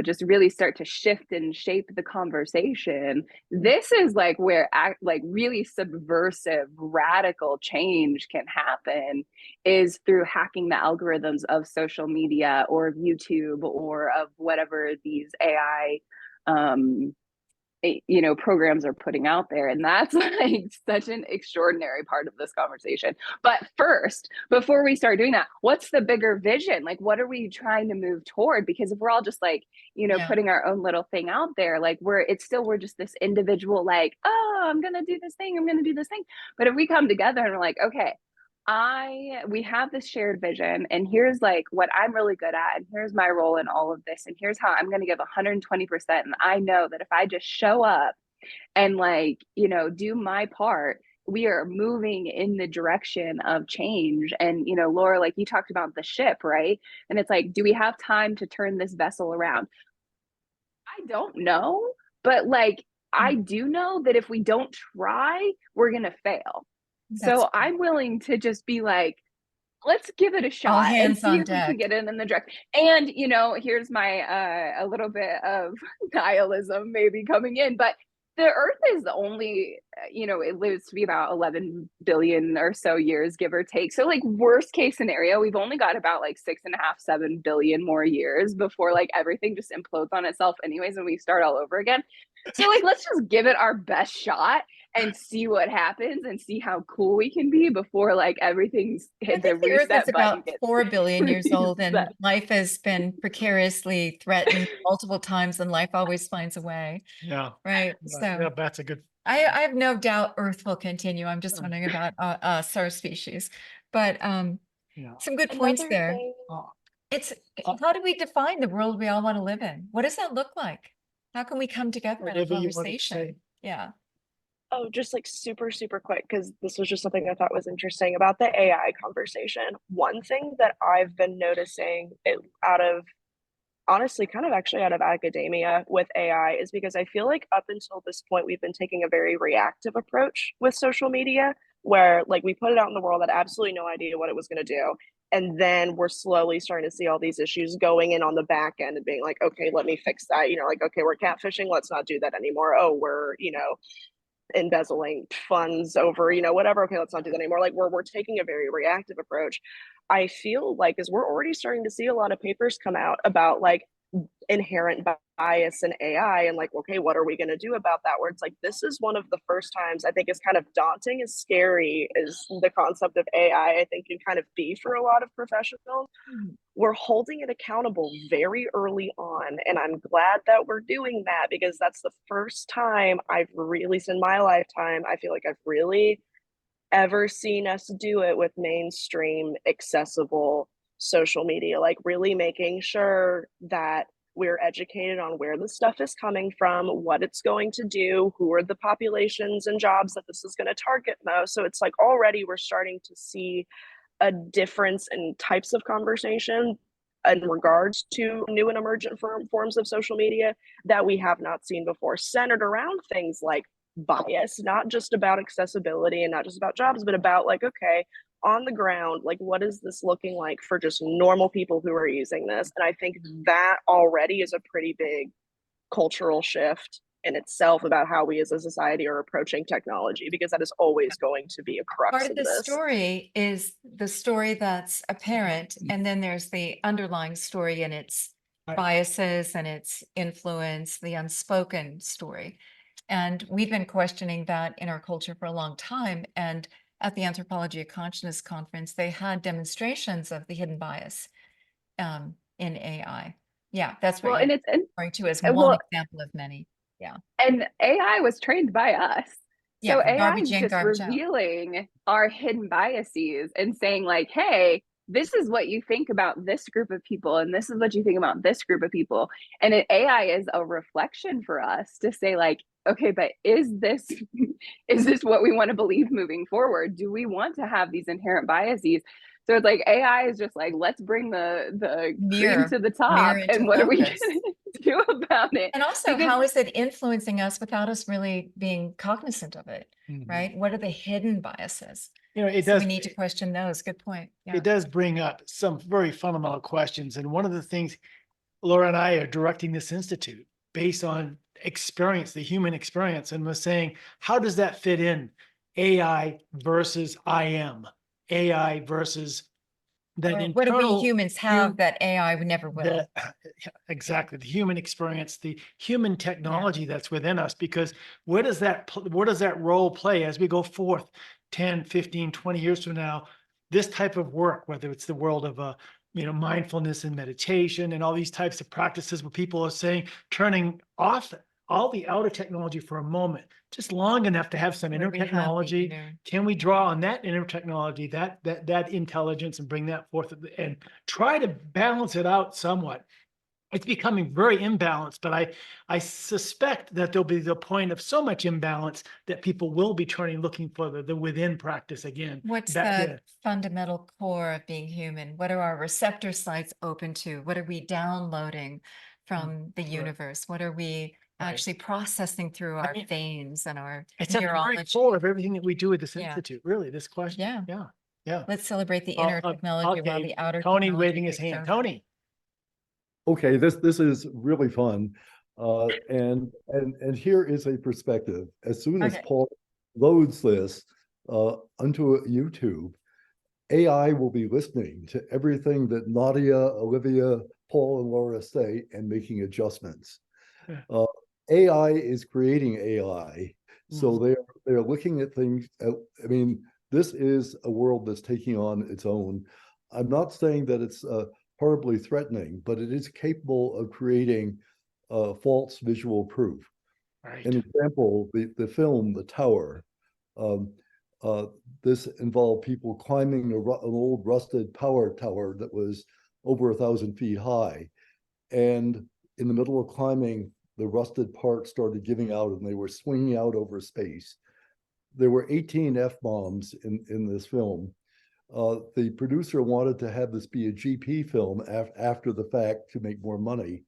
just really start to shift and shape the conversation. This is like where like really subversive radical change can happen, is through hacking the algorithms of social media or of YouTube or of whatever these AI programs are putting out there. And that's like such an extraordinary part of this conversation. But first, before we start doing that, what's the bigger vision? Like, what are we trying to move toward? Because if we're all just like putting our own little thing out there, like we're just this individual, like, oh, I'm gonna do this thing, but if we come together and we're like, okay, we have this shared vision, and here's like what I'm really good at, and here's my role in all of this, and here's how I'm going to give 120%. And I know that if I just show up and like, do my part, we are moving in the direction of change. And, Laura, like you talked about the ship, right? And it's like, do we have time to turn this vessel around? I don't know, but like, I do know that if we don't try, we're going to fail. So I'm willing to just be like, let's give it a shot and see if we can get in the direct. And here's my a little bit of nihilism maybe coming in, but the Earth is only it lives to be about 11 billion or so years, give or take. So like worst case scenario, we've only got about like 6.5-7 billion more years before like everything just implodes on itself anyways, and we start all over again. So like let's just give it our best shot and see what happens and see how cool we can be before like everything's hit the reset Earth is button. about 4 billion years old, and reset. life has been precariously threatened multiple times, and life always finds a way. Yeah. Right. Yeah, So that's a good. I have no doubt Earth will continue. I'm just wondering about us, our species. But Yeah. some good points Another there. thing- It's how do we define the world we all want to live in? What does that look like? How can we come together in a Whatever you wanted to conversation? say. Yeah. Oh, just like super, super quick, because this was just something I thought was interesting about the AI conversation. One thing that I've been noticing out of, honestly, kind of actually out of academia with AI is because I feel like up until this point, we've been taking a very reactive approach with social media, where like we put it out in the world, had absolutely no idea what it was going to do. And then we're slowly starting to see all these issues going in on the back end and being like, okay, let me fix that. Like, okay, we're catfishing. Let's not do that anymore. Oh, we're, embezzling funds over whatever. Okay, let's not do that anymore. Like we're taking a very reactive approach. I feel like as we're already starting to see a lot of papers come out about like inherent bias in AI and like, okay, what are we going to do about that? Where it's like, this is one of the first times I think is kind of daunting, as scary as the concept of AI, I think can kind of be for a lot of professionals. We're holding it accountable very early on. And I'm glad that we're doing that, because that's the first time I've really, in my lifetime, I feel like I've really ever seen us do it with mainstream accessible social media, like really making sure that we're educated on where the stuff is coming from, what it's going to do, who are the populations and jobs that this is going to target most. So it's like already we're starting to see a difference in types of conversation in regards to new and emergent forms of social media that we have not seen before, centered around things like bias, not just about accessibility and not just about jobs, but about like, okay, on the ground, like what is this looking like for just normal people who are using this? And I think that already is a pretty big cultural shift in itself about how we as a society are approaching technology, because that is always going to be a crux Part of the this. story is the story that's apparent, and then there's the underlying story, and it's Right. biases and its influence, the unspoken story. And we've been questioning that in our culture for a long time. And at the Anthropology of Consciousness conference, they had demonstrations of the hidden bias in AI. Yeah, that's what Well, you're and referring to as and one well, example of many. Yeah. and AI was trained by us. So Yeah, AI garbage is in, just garbage out. revealing our hidden biases and saying like, hey, this is what you think about this group of people, and this is what you think about this group of people. And AI is a reflection for us to say like, okay, but is this is this what we want to believe moving forward? Do we want to have these inherent biases? So it's like AI is just like, let's bring the cream Mirror, to the mirror top, into and what are we focus. going to do about it? And also, Because how is it influencing us without us really being cognizant of it, Mhm. right? What are the hidden biases? You know, it So does. we need to question those. Good point. Yeah. It does bring up some very fundamental questions. And one of the things Laura and I are directing this institute based on experience, the human experience, and we're saying, how does that fit in? AI versus I am, AI versus that Or what do we internal humans have that AI would never will? the exactly the human experience, the human technology that's within us. Because where does that role play as we go forth 10, 15, 20 years from now? This type of work, whether it's the world of mindfulness and meditation and all these types of practices where people are saying turning off all the outer technology for a moment, just long enough to have some Where inner we have the technology. inner- Can we draw on that inner technology, that intelligence, and bring that forth and try to balance it out somewhat? It's becoming very imbalanced, but I suspect that there'll be the point of so much imbalance that people will be looking for the within practice again. What's Back the there. fundamental core of being human? What are our receptor sites open to? What are we downloading from the universe? What are we Right. actually processing through I our mean, veins and our It's at the very neurology? core of everything that we do at this Yeah. institute, really, this question. Yeah. Yeah. Yeah. Let's celebrate the Well, inner technology while okay, the outer Tony technology waving his takes hand. over. Tony. Okay, this is really fun. And here is a perspective. As soon as Okay. Paul loads this onto YouTube, AI will be listening to everything that Nadia, Olivia, Paul, and Laura say and making adjustments. Yeah. AI is creating AI. So they're looking at things. I mean, this is a world that's taking on its own. I'm not saying that it's horribly threatening, but it is capable of creating false visual proof. Right. An example, the film, The Tower, um, this involved people climbing an old rusted power tower that was over 1,000 feet high. And in the middle of climbing, the rusted part started giving out and they were swinging out over space. There were 18 F-bombs in this film. The producer wanted to have this be a GP film after the fact to make more money.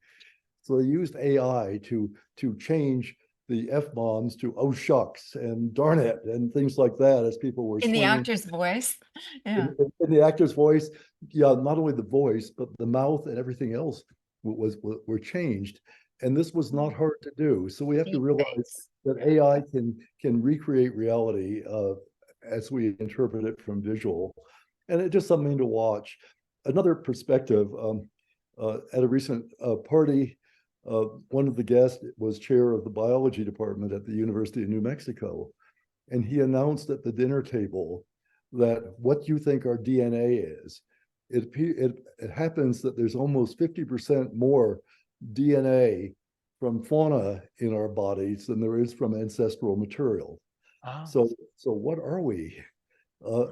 So they used AI to change the F-bombs to "oh shucks" and "darn it" and things like that as people were In the swinging. actor's voice. Yeah. In the actor's voice, yeah, not only the voice, but the mouth and everything else were changed. And this was not hard to do. So we have to realize that AI can recreate reality as we interpret it from visual. And it's just something to watch. Another perspective, at a recent party, one of the guests was chair of the biology department at the University of New Mexico. And he announced at the dinner table that what you think our DNA is, it happens that there's almost 50% more DNA from fauna in our bodies than there is from ancestral material. Ah. So what are we?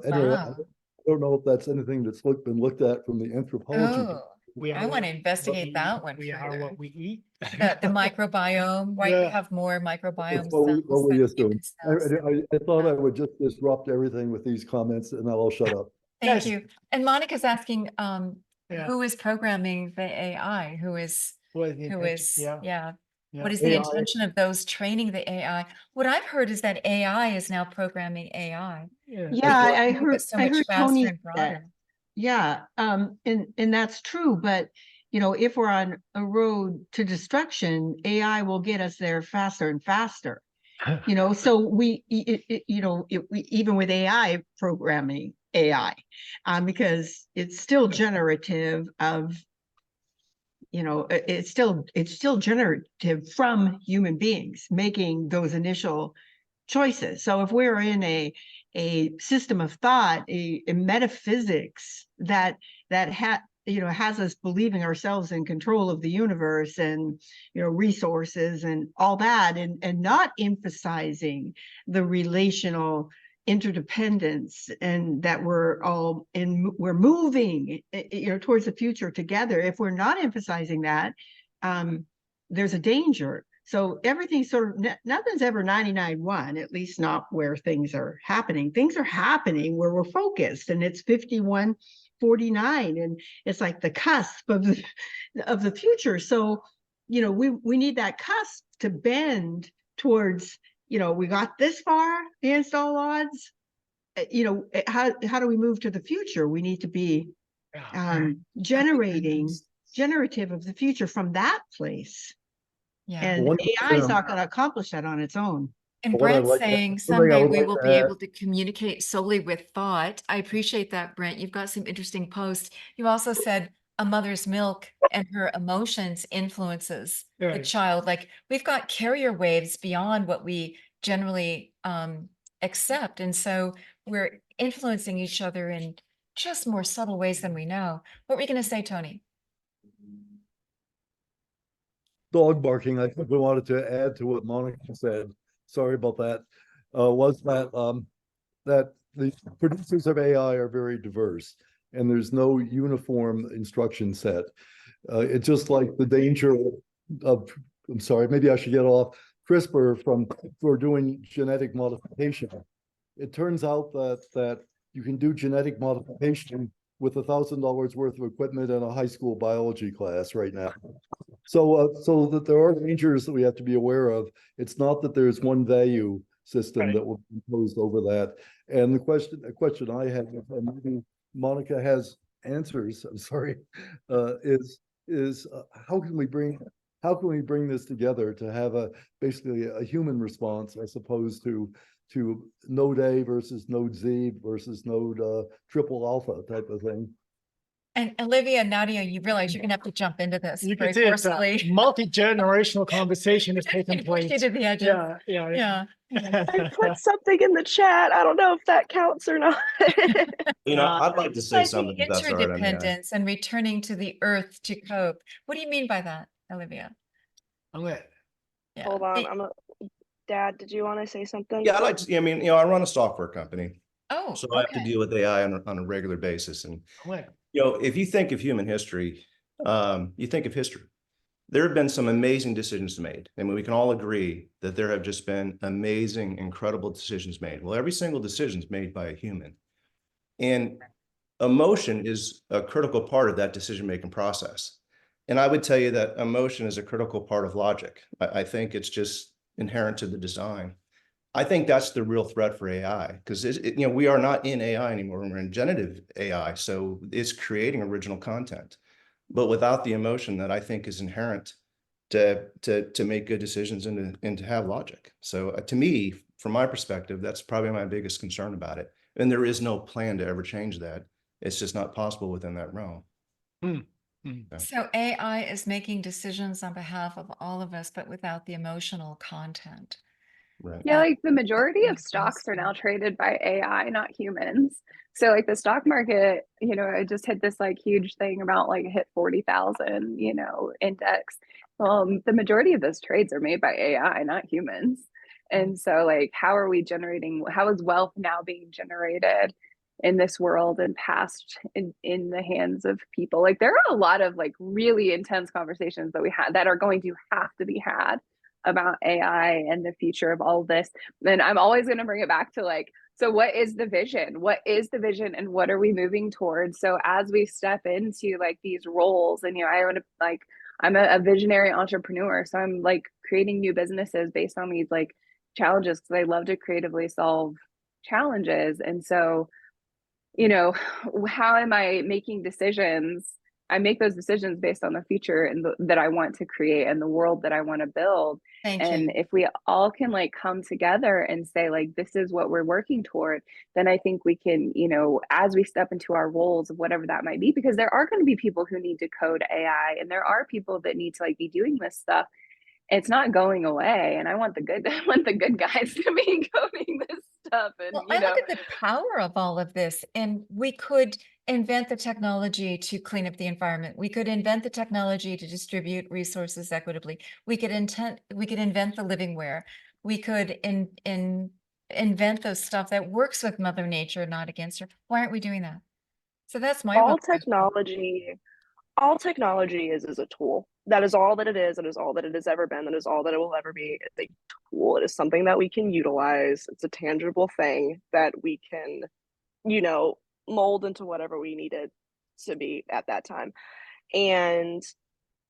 Anyway, Wow. I don't know if that's anything that's been looked at from the anthropology. Oh, We I want to investigate that one We are further. what we eat. The microbiome, right? We Yeah. have more microbiome That's what we cells used than to. human cells. I thought I would just disrupt everything with these comments and I'll shut up. Thank Yes. you. And Monica's asking, Yeah. who is programming the AI? Who is, What yeah. Yeah. What is the AI. intention of those training the AI? What I've heard is that AI is now programming AI. Yeah. Yeah, I Move it heard, so I much heard faster Tony and say that. broader. Yeah, and that's true, but you know, if we're on a road to destruction, AI will get us there faster and faster. You know, so we even with AI programming AI, because it's still generative of it's still generative from human beings making those initial choices. So if we're in a system of thought, a metaphysics that has us believing ourselves in control of the universe and resources and all that, and not emphasizing the relational interdependence, and that we're moving towards the future together. If we're not emphasizing that, there's a danger. So everything's nothing's ever 99-1, at least not where things are happening. Things are happening where we're focused, and it's 51-49, and it's like the cusp of the future. So we need that cusp to bend towards. We got this far against all odds. How do we move to the future? We need to be generative of the future from that place. Yeah. And AI is not going to accomplish that on its own. And What I'd Brent's like to- saying one thing I someday would we like will to be add- able to communicate solely with thought. I appreciate that, Brent. You've got some interesting posts. You also said a mother's milk and her emotions influences the Right. child. Like, we've got carrier waves beyond what we generally accept. And so we're influencing each other in just more subtle ways than we know. What were you going to say, Tony? Dog barking, I think we wanted to add to what Monica said. Sorry about that. Was that that the producers of AI are very diverse, and there's no uniform instruction set. It's just like the danger of, I'm sorry, maybe I should get off CRISPR for doing genetic modification. It turns out that you can do genetic modification with $1,000 worth of equipment in a high school biology class right now. So that there are dangers that we have to be aware of. It's not that there's one value system Right. that will be imposed over that. And a question I have, and maybe Monica has answers, I'm sorry, is how can we bring this together to have basically a human response as opposed to node A versus node Z versus node triple alpha type of thing. And Olivia, Nadia, you realize you're going to have to jump into this You very can see it's a forcefully. multi-generational conversation is taking Push you place. to the edges. Yeah. I put something in the chat. I don't know if that counts or not. I'd like to say Like something if that's all right. I mean, interdependence and returning to the earth to cope. What do you mean by that, Olivia? I'm good. Yeah. Hold on. Dad, did you want to say something? yeah, I'd like to, I mean, I run a software company, Oh, so I have to okay. deal with AI on a regular basis. And, I'm good. if you think of human history, you think of history. There have been some amazing decisions made. I mean, we can all agree that there have just been amazing, incredible decisions made. Well, every single decision is made by a human. And emotion is a critical part of that decision-making process. And I would tell you that emotion is a critical part of logic. I think it's just inherent to the design. I think that's the real threat for AI, because we are not in AI anymore. We're in generative AI, so it's creating original content, but without the emotion that I think is inherent to make good decisions and to have logic. So to me, from my perspective, that's probably my biggest concern about it. And there is no plan to ever change that. It's just not possible within that realm. So AI is making decisions on behalf of all of us, but without the emotional content. Right. Yeah, like the majority of stocks are now traded by AI, not humans. So like the stock market, it just hit this like huge thing about like hit 40,000, index. The majority of those trades are made by AI, not humans. And so like, how is wealth now being generated in this world and passed in the hands of people? Like there are a lot of like really intense conversations that we had that are going to have to be had about AI and the future of all of this. Then I'm always going to bring it back to like, so what is the vision? What is the vision and what are we moving towards? So as we step into like these roles, and I'm a visionary entrepreneur, so I'm like creating new businesses based on these like challenges because I love to creatively solve challenges. And so, how am I making decisions I make those decisions based on the future and that I want to create and the world that I want to build. Thank And you. if we all can like come together and say like, this is what we're working toward, then I think we can, you know, as we step into our roles of whatever that might be, because there are going to be people who need to code AI and there are people that need to like be doing this stuff. It's not going away. And I want the good, I want the good guys to be coding this stuff. And, Well, you I know, look at the power of all of this, and we could invent the technology to clean up the environment. We could invent the technology to distribute resources equitably. We could invent the livingware. We could invent those stuff that works with Mother Nature, not against her. Why aren't we doing that? So that's my real all question. technology is a tool. That is all that it is. It is all that it has ever been. That is all that it will ever be. It's a tool. It is something that we can utilize. It's a tangible thing that we can, you know, mold into whatever we need it to be at that time. And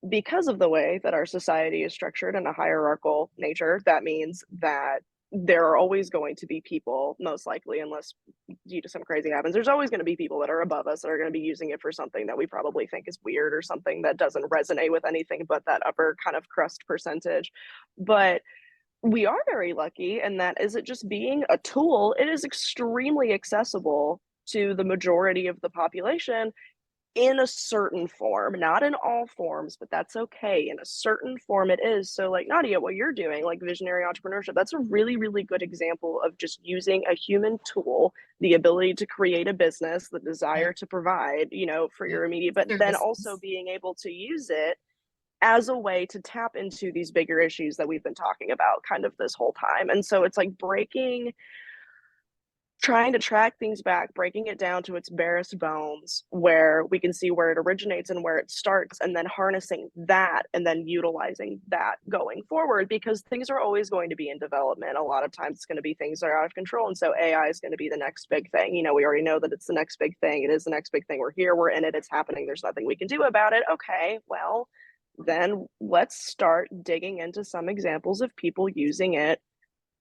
because of the way that our society is structured in a hierarchical nature, that means that there are always going to be people, most likely, unless due to some crazy happens, there's always going to be people that are above us that are going to be using it for something that we probably think is weird or something that doesn't resonate with anything but that upper kind of crust percentage. But we are very lucky in that is it just being a tool, it is extremely accessible to the majority of the population in a certain form, not in all forms, but that's okay. In a certain form, it is. So, like Nadia, what you're doing, like visionary entrepreneurship, that's a really, really good example of just using a human tool, the ability to create a business, the desire to provide, you know, for your immediate, but then also being able to use it as a way to tap into these bigger issues that we've been talking about kind of this whole time. And so it's like trying to track things back, breaking it down to its barest bones, where we can see where it originates and where it starts, and then harnessing that and then utilizing that going forward, because things are always going to be in development. A lot of times it's going to be things that are out of control. And so AI is going to be the next big thing. You know, we already know that it's the next big thing. It is the next big thing. We're here, we're in it, it's happening. There's nothing we can do about it. Okay, well, then let's start digging into some examples of people using it,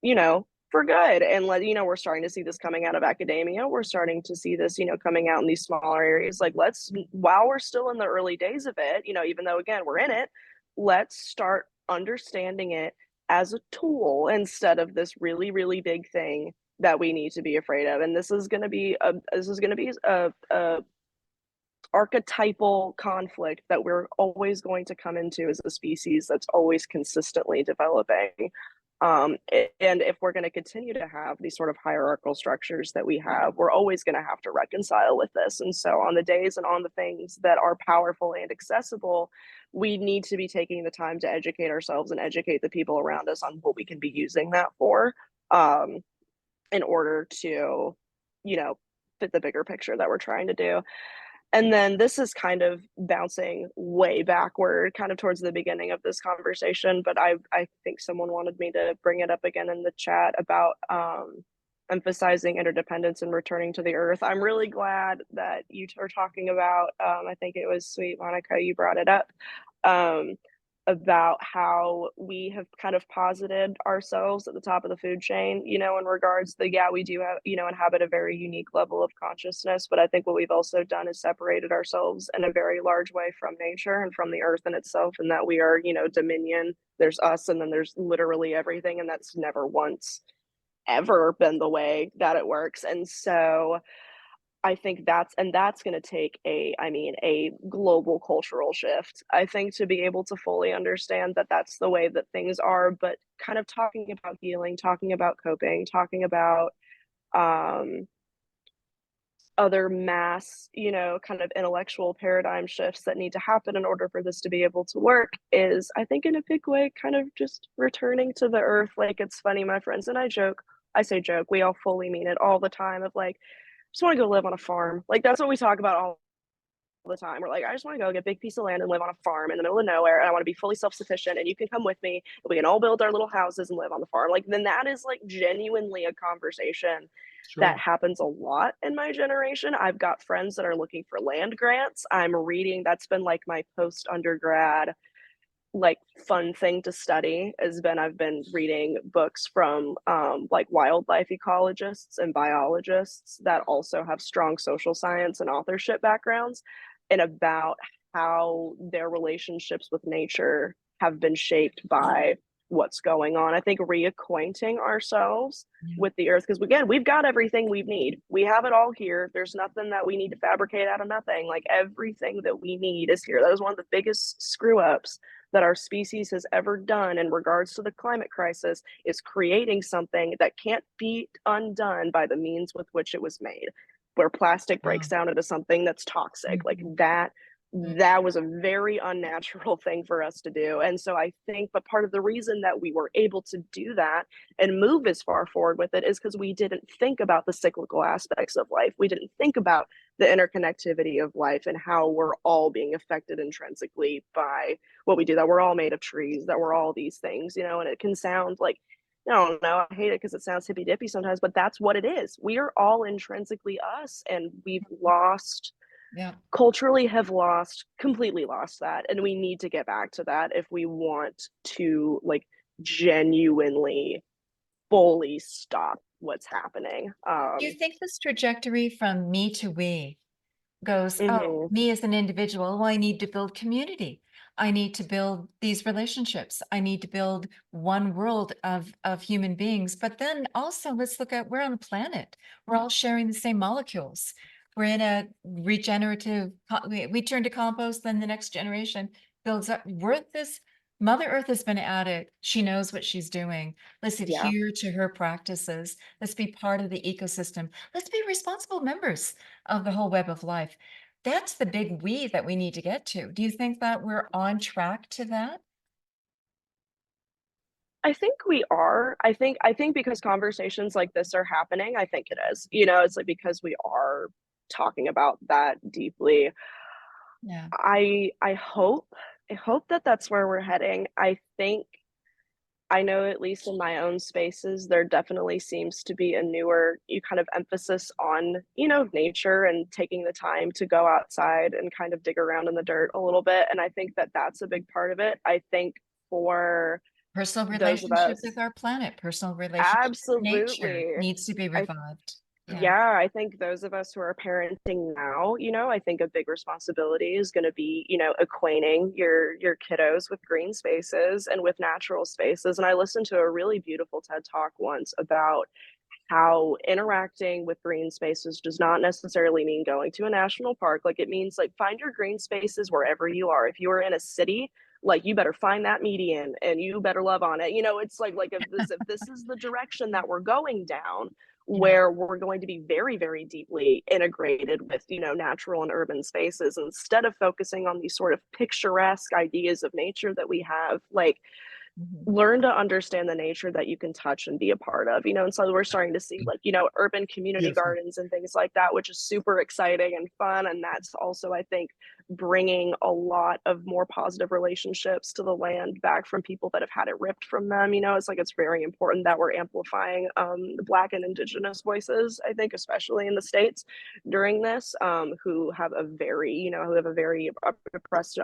you know, for good. And let, you know, we're starting to see this coming out of academia. We're starting to see this, you know, coming out in these smaller areas. Like, let's, while we're still in the early days of it, you know, even though again we're in it, let's start understanding it as a tool instead of this really, really big thing that we need to be afraid of. And this is going to be a archetypal conflict that we're always going to come into as a species that's always consistently developing. And if we're going to continue to have these sort of hierarchical structures that we have, we're always going to have to reconcile with this. And so on the days and on the things that are powerful and accessible, we need to be taking the time to educate ourselves and educate the people around us on what we can be using that for, in order to, you know, fit the bigger picture that we're trying to do. And then this is kind of bouncing way backward, kind of towards the beginning of this conversation, but I think someone wanted me to bring it up again in the chat about emphasizing interdependence and returning to the earth. I'm really glad that you are talking about, I think it was Sweet Monica, you brought it up, about how we have kind of posited ourselves at the top of the food chain, you know, in regards to yeah, we do have, you know, inhabit a very unique level of consciousness. But I think what we've also done is separated ourselves in a very large way from nature and from the earth in itself, and that we are, you know, dominion. There's us, and then there's literally everything. And that's never once ever been the way that it works. And so I think that's going to take a global cultural shift, I think, to be able to fully understand that that's the way that things are. But kind of talking about healing, talking about coping, talking about other mass, you know, kind of intellectual paradigm shifts that need to happen in order for this to be able to work is, I think, in a big way, kind of just returning to the earth. Like, it's funny, my friends and I say joke, we all fully mean it all the time, of like, just want to go live on a farm. Like, that's what we talk about all the time. We're like, I just want to go get a big piece of land and live on a farm in the middle of nowhere, and I want to be fully self-sufficient, and you can come with me, and we can all build our little houses and live on the farm. Like, then that is like genuinely a conversation that happens a lot in my generation. I've got friends that are looking for land grants. I'm reading, that's been like my post-undergrad like fun thing to study has been, I've been reading books from like wildlife ecologists and biologists that also have strong social science and authorship backgrounds, and about how their relationships with nature have been shaped by what's going on. I think reacquainting ourselves with the earth, because again, we've got everything we need. We have it all here. There's nothing that we need to fabricate out of nothing. Like everything that we need is here. That was one of the biggest screw ups that our species has ever done in regards to the climate crisis, is creating something that can't be undone by the means with which it was made, where plastic breaks down into something that's toxic. Like that was a very unnatural thing for us to do. And so I think, but part of the reason that we were able to do that and move as far forward with it is because we didn't think about the cyclical aspects of life. We didn't think about the interconnectivity of life and how we're all being affected intrinsically by what we do, that we're all made of trees, that we're all these things, you know. And it can sound like, I don't know, I hate it because it sounds hippy dippy sometimes, but that's what it is. We are all intrinsically us, and we've lost, culturally have completely lost that. And we need to get back to that if we want to like genuinely fully stop what's happening. Do you think this trajectory from me to we goes, oh, me as an individual, well, I need to build community. I need to build these relationships. I need to build one world of human beings. But then also let's look at, we're on a planet. We're all sharing the same molecules. We're in a regenerative, we turn to compost, then the next generation builds up. Mother Earth has been at it. She knows what she's doing. Let's adhere to her practices. Let's be part of the ecosystem. Let's be responsible members of the whole web of life. That's the big we that we need to get to. Do you think that we're on track to that? I think we are. I think because conversations like this are happening, I think it is. You know, it's like because we are talking about that deeply. Yeah. I hope that that's where we're heading. I know, at least in my own spaces, there definitely seems to be a newer kind of emphasis on, you know, nature and taking the time to go outside and kind of dig around in the dirt a little bit. And I think that that's a big part of it. I think for Personal those of relationship us, with our planet, personal relationship with nature absolutely needs to be revived. I think those of us who are parenting now, you know, I think a big responsibility is going to be, you know, acquainting your kiddos with green spaces and with natural spaces. And I listened to a really beautiful TED Talk once about how interacting with green spaces does not necessarily mean going to a national park. Like, it means like find your green spaces wherever you are. If you are in a city, like, you better find that median and you better love on it. You know, it's like if this is the direction that we're going down, where we're going to be very, very deeply integrated with, you know, natural and urban spaces, instead of focusing on these sort of picturesque ideas of nature that we have, like, learn to understand the nature that you can touch and be a part of, you know. And so we're starting to see, like, you know, urban community gardens and things like that, which is super exciting and fun. And that's also, I think, bringing a lot of more positive relationships to the land back from people that have had it ripped from them. You know, it's like, it's very important that we're amplifying the Black and Indigenous voices, I think, especially in the States during this, who have a very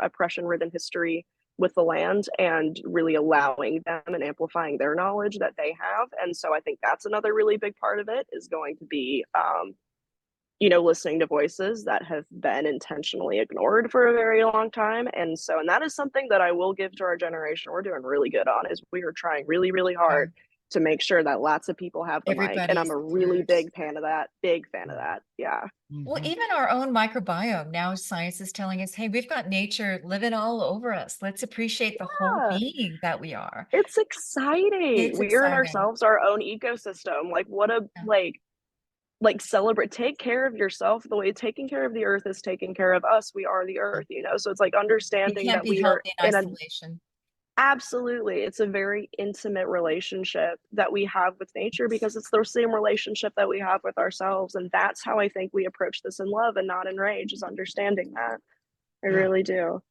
oppression-ridden history with the land, and really allowing them and amplifying their knowledge that they have. And so I think that's another really big part of it, is going to be, you know, listening to voices that have been intentionally ignored for a very long time. And that is something that I will give to our generation. We're doing really good on, is we are trying really, really hard to make sure that lots of people have the mic. And I'm a really big fan of that. Yeah. Well, even our own microbiome, now science is telling us, hey, we've got nature living all over us. Let's appreciate the whole being that we are. It's exciting. We are in ourselves our own ecosystem. Like, what a like celebrate, take care of yourself the way taking care of the earth is taking care of us. We are the earth, you know. So it's like understanding that we are in isolation. Absolutely. It's a very intimate relationship that we have with nature, because it's the same relationship that we have with ourselves. And that's how I think we approach this in love and not in rage, is understanding that. I really do.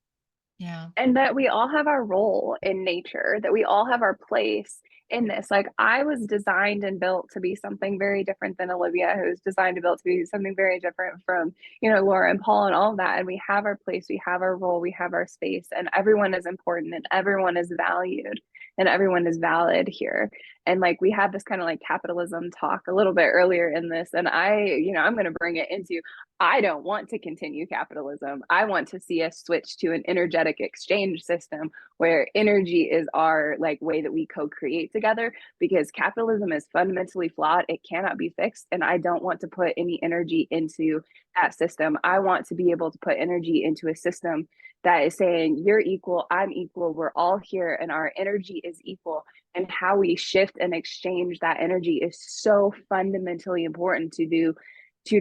Yeah. And that we all have our role in nature, that we all have our place in this. Like I was designed and built to be something very different than Olivia, who's designed and built to be something very different from, you know, Laura and Paul and all of that. And we have our place, we have our role, we have our space, and everyone is important and everyone is valued and everyone is valid here. And like we had this kind of like capitalism talk a little bit earlier in this, and I'm going to bring it into, I don't want to continue capitalism. I want to see us switch to an energetic exchange system where energy is our like way that we co-create together, because capitalism is fundamentally flawed. It cannot be fixed. And I don't want to put any energy into that system. I want to be able to put energy into a system that is saying you're equal, I'm equal, we're all here, and our energy is equal. And how we shift and exchange that energy is so fundamentally important to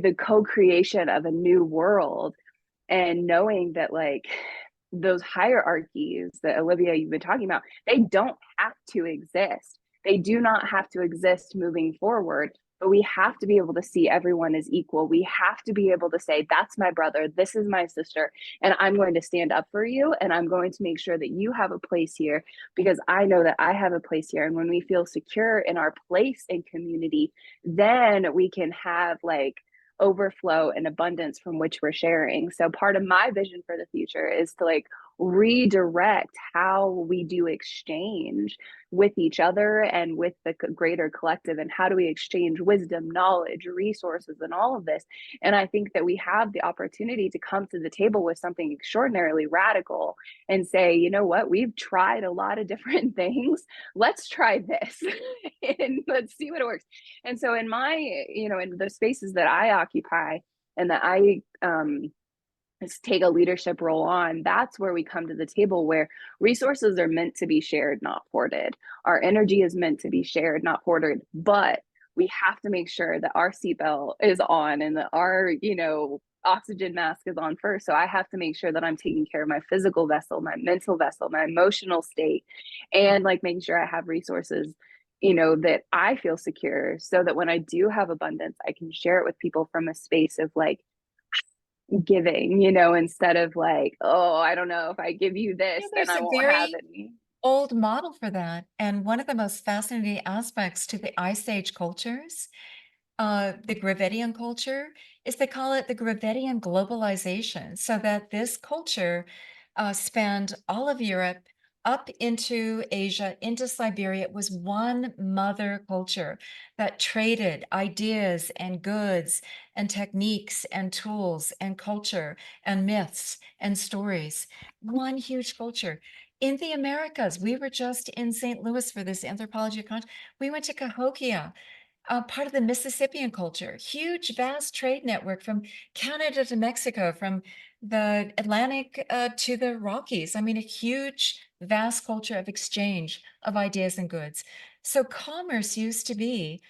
the co-creation of a new world. And knowing that like those hierarchies that Olivia, you've been talking about, they don't have to exist. They do not have to exist moving forward, but we have to be able to see everyone as equal. We have to be able to say, that's my brother, this is my sister, and I'm going to stand up for you, and I'm going to make sure that you have a place here because I know that I have a place here. And when we feel secure in our place in community, then we can have like overflow and abundance from which we're sharing. So part of my vision for the future is to like redirect how we do exchange with each other and with the greater collective, and how do we exchange wisdom, knowledge, resources, and all of this. And I think that we have the opportunity to come to the table with something extraordinarily radical and say, you know what, we've tried a lot of different things, let's try this and let's see what it works. And so in my, in the spaces that I occupy and that I take a leadership role on, that's where we come to the table where resources are meant to be shared, not hoarded. Our energy is meant to be shared, not hoarded, but we have to make sure that our seatbelt is on and that our, oxygen mask is on first. So I have to make sure that I'm taking care of my physical vessel, my mental vessel, my emotional state, and like making sure I have resources, that I feel secure, so that when I do have abundance, I can share it with people from a space of like giving, instead of like, oh, I don't know, if I give you this, then there's I a won't have very any. old model for that. And one of the most fascinating aspects to the Ice Age cultures, the Gravettian culture, is they call it the Gravettian globalization. So that this culture spanned all of Europe up into Asia, into Siberia. It was one mother culture that traded ideas and goods and techniques and tools and culture and myths and stories. One huge culture. In the Americas, we were just in St. Louis for this anthropology conference. We went to Cahokia, part of the Mississippian culture, huge, vast trade network from Canada to Mexico, from the Atlantic to the Rockies. I mean, a huge, vast culture of exchange of ideas and goods. So commerce used to be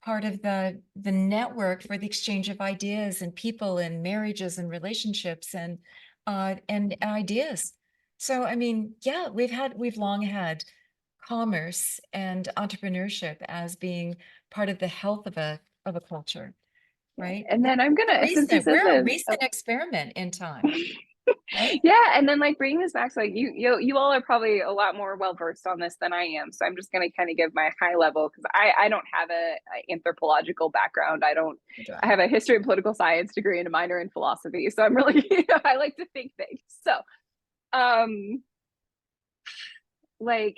part of the network for the exchange of ideas and people and marriages and relationships and ideas. So I mean, yeah, we've long had commerce and entrepreneurship as being part of the health of a culture, right? And then I'm gonna, since this We're a is recent experiment in time, right? yeah, and then like bringing this back, so like you all are probably a lot more well versed on this than I am, so I'm just going to kind of give my high level, because I don't have a anthropological background. I have a history and political science degree and a minor in philosophy, so I'm really I like to think big. So like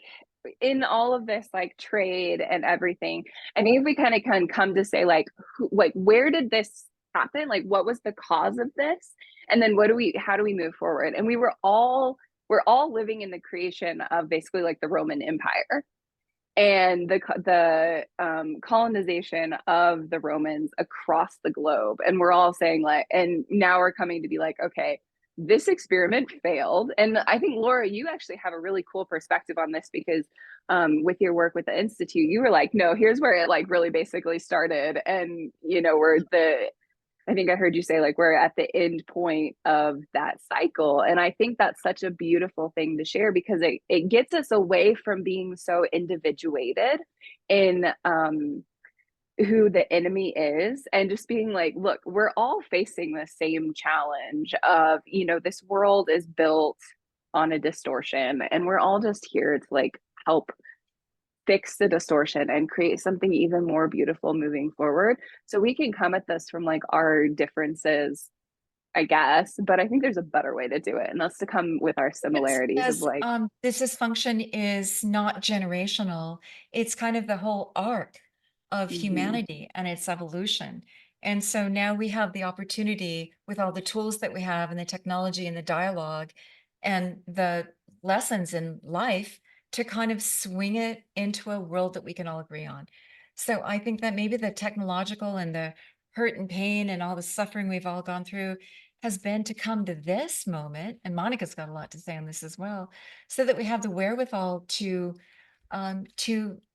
in all of this like trade and everything, I think if we kind of can come to say like where did this happen, like what was the cause of this, and then how do we move forward? And we're all living in the creation of basically like the Roman Empire and the colonization of the Romans across the globe, and we're all saying like, and now we're coming to be like, okay, this experiment failed. And I think, Laura, you actually have a really cool perspective on this, because with your work with the Institute, you were like, no, here's where it like really basically started. And, I think I heard you say like, we're at the end point of that cycle. And I think that's such a beautiful thing to share, because it gets us away from being so individuated in who the enemy is, and just being like, look, we're all facing the same challenge of, this world is built on a distortion, and we're all just here to like help fix the distortion and create something even more beautiful moving forward. So we can come at this from like our differences, I guess, but I think there's a better way to do it, and that's to come with our similarities of like, This dysfunction is not generational. It's kind of the whole arc of humanity and its evolution. And so now we have the opportunity with all the tools that we have and the technology and the dialogue and the lessons in life to kind of swing it into a world that we can all agree on. So I think that maybe the technological and the hurt and pain and all the suffering we've all gone through has been to come to this moment, and Monica's got a lot to say on this as well, so that we have the wherewithal to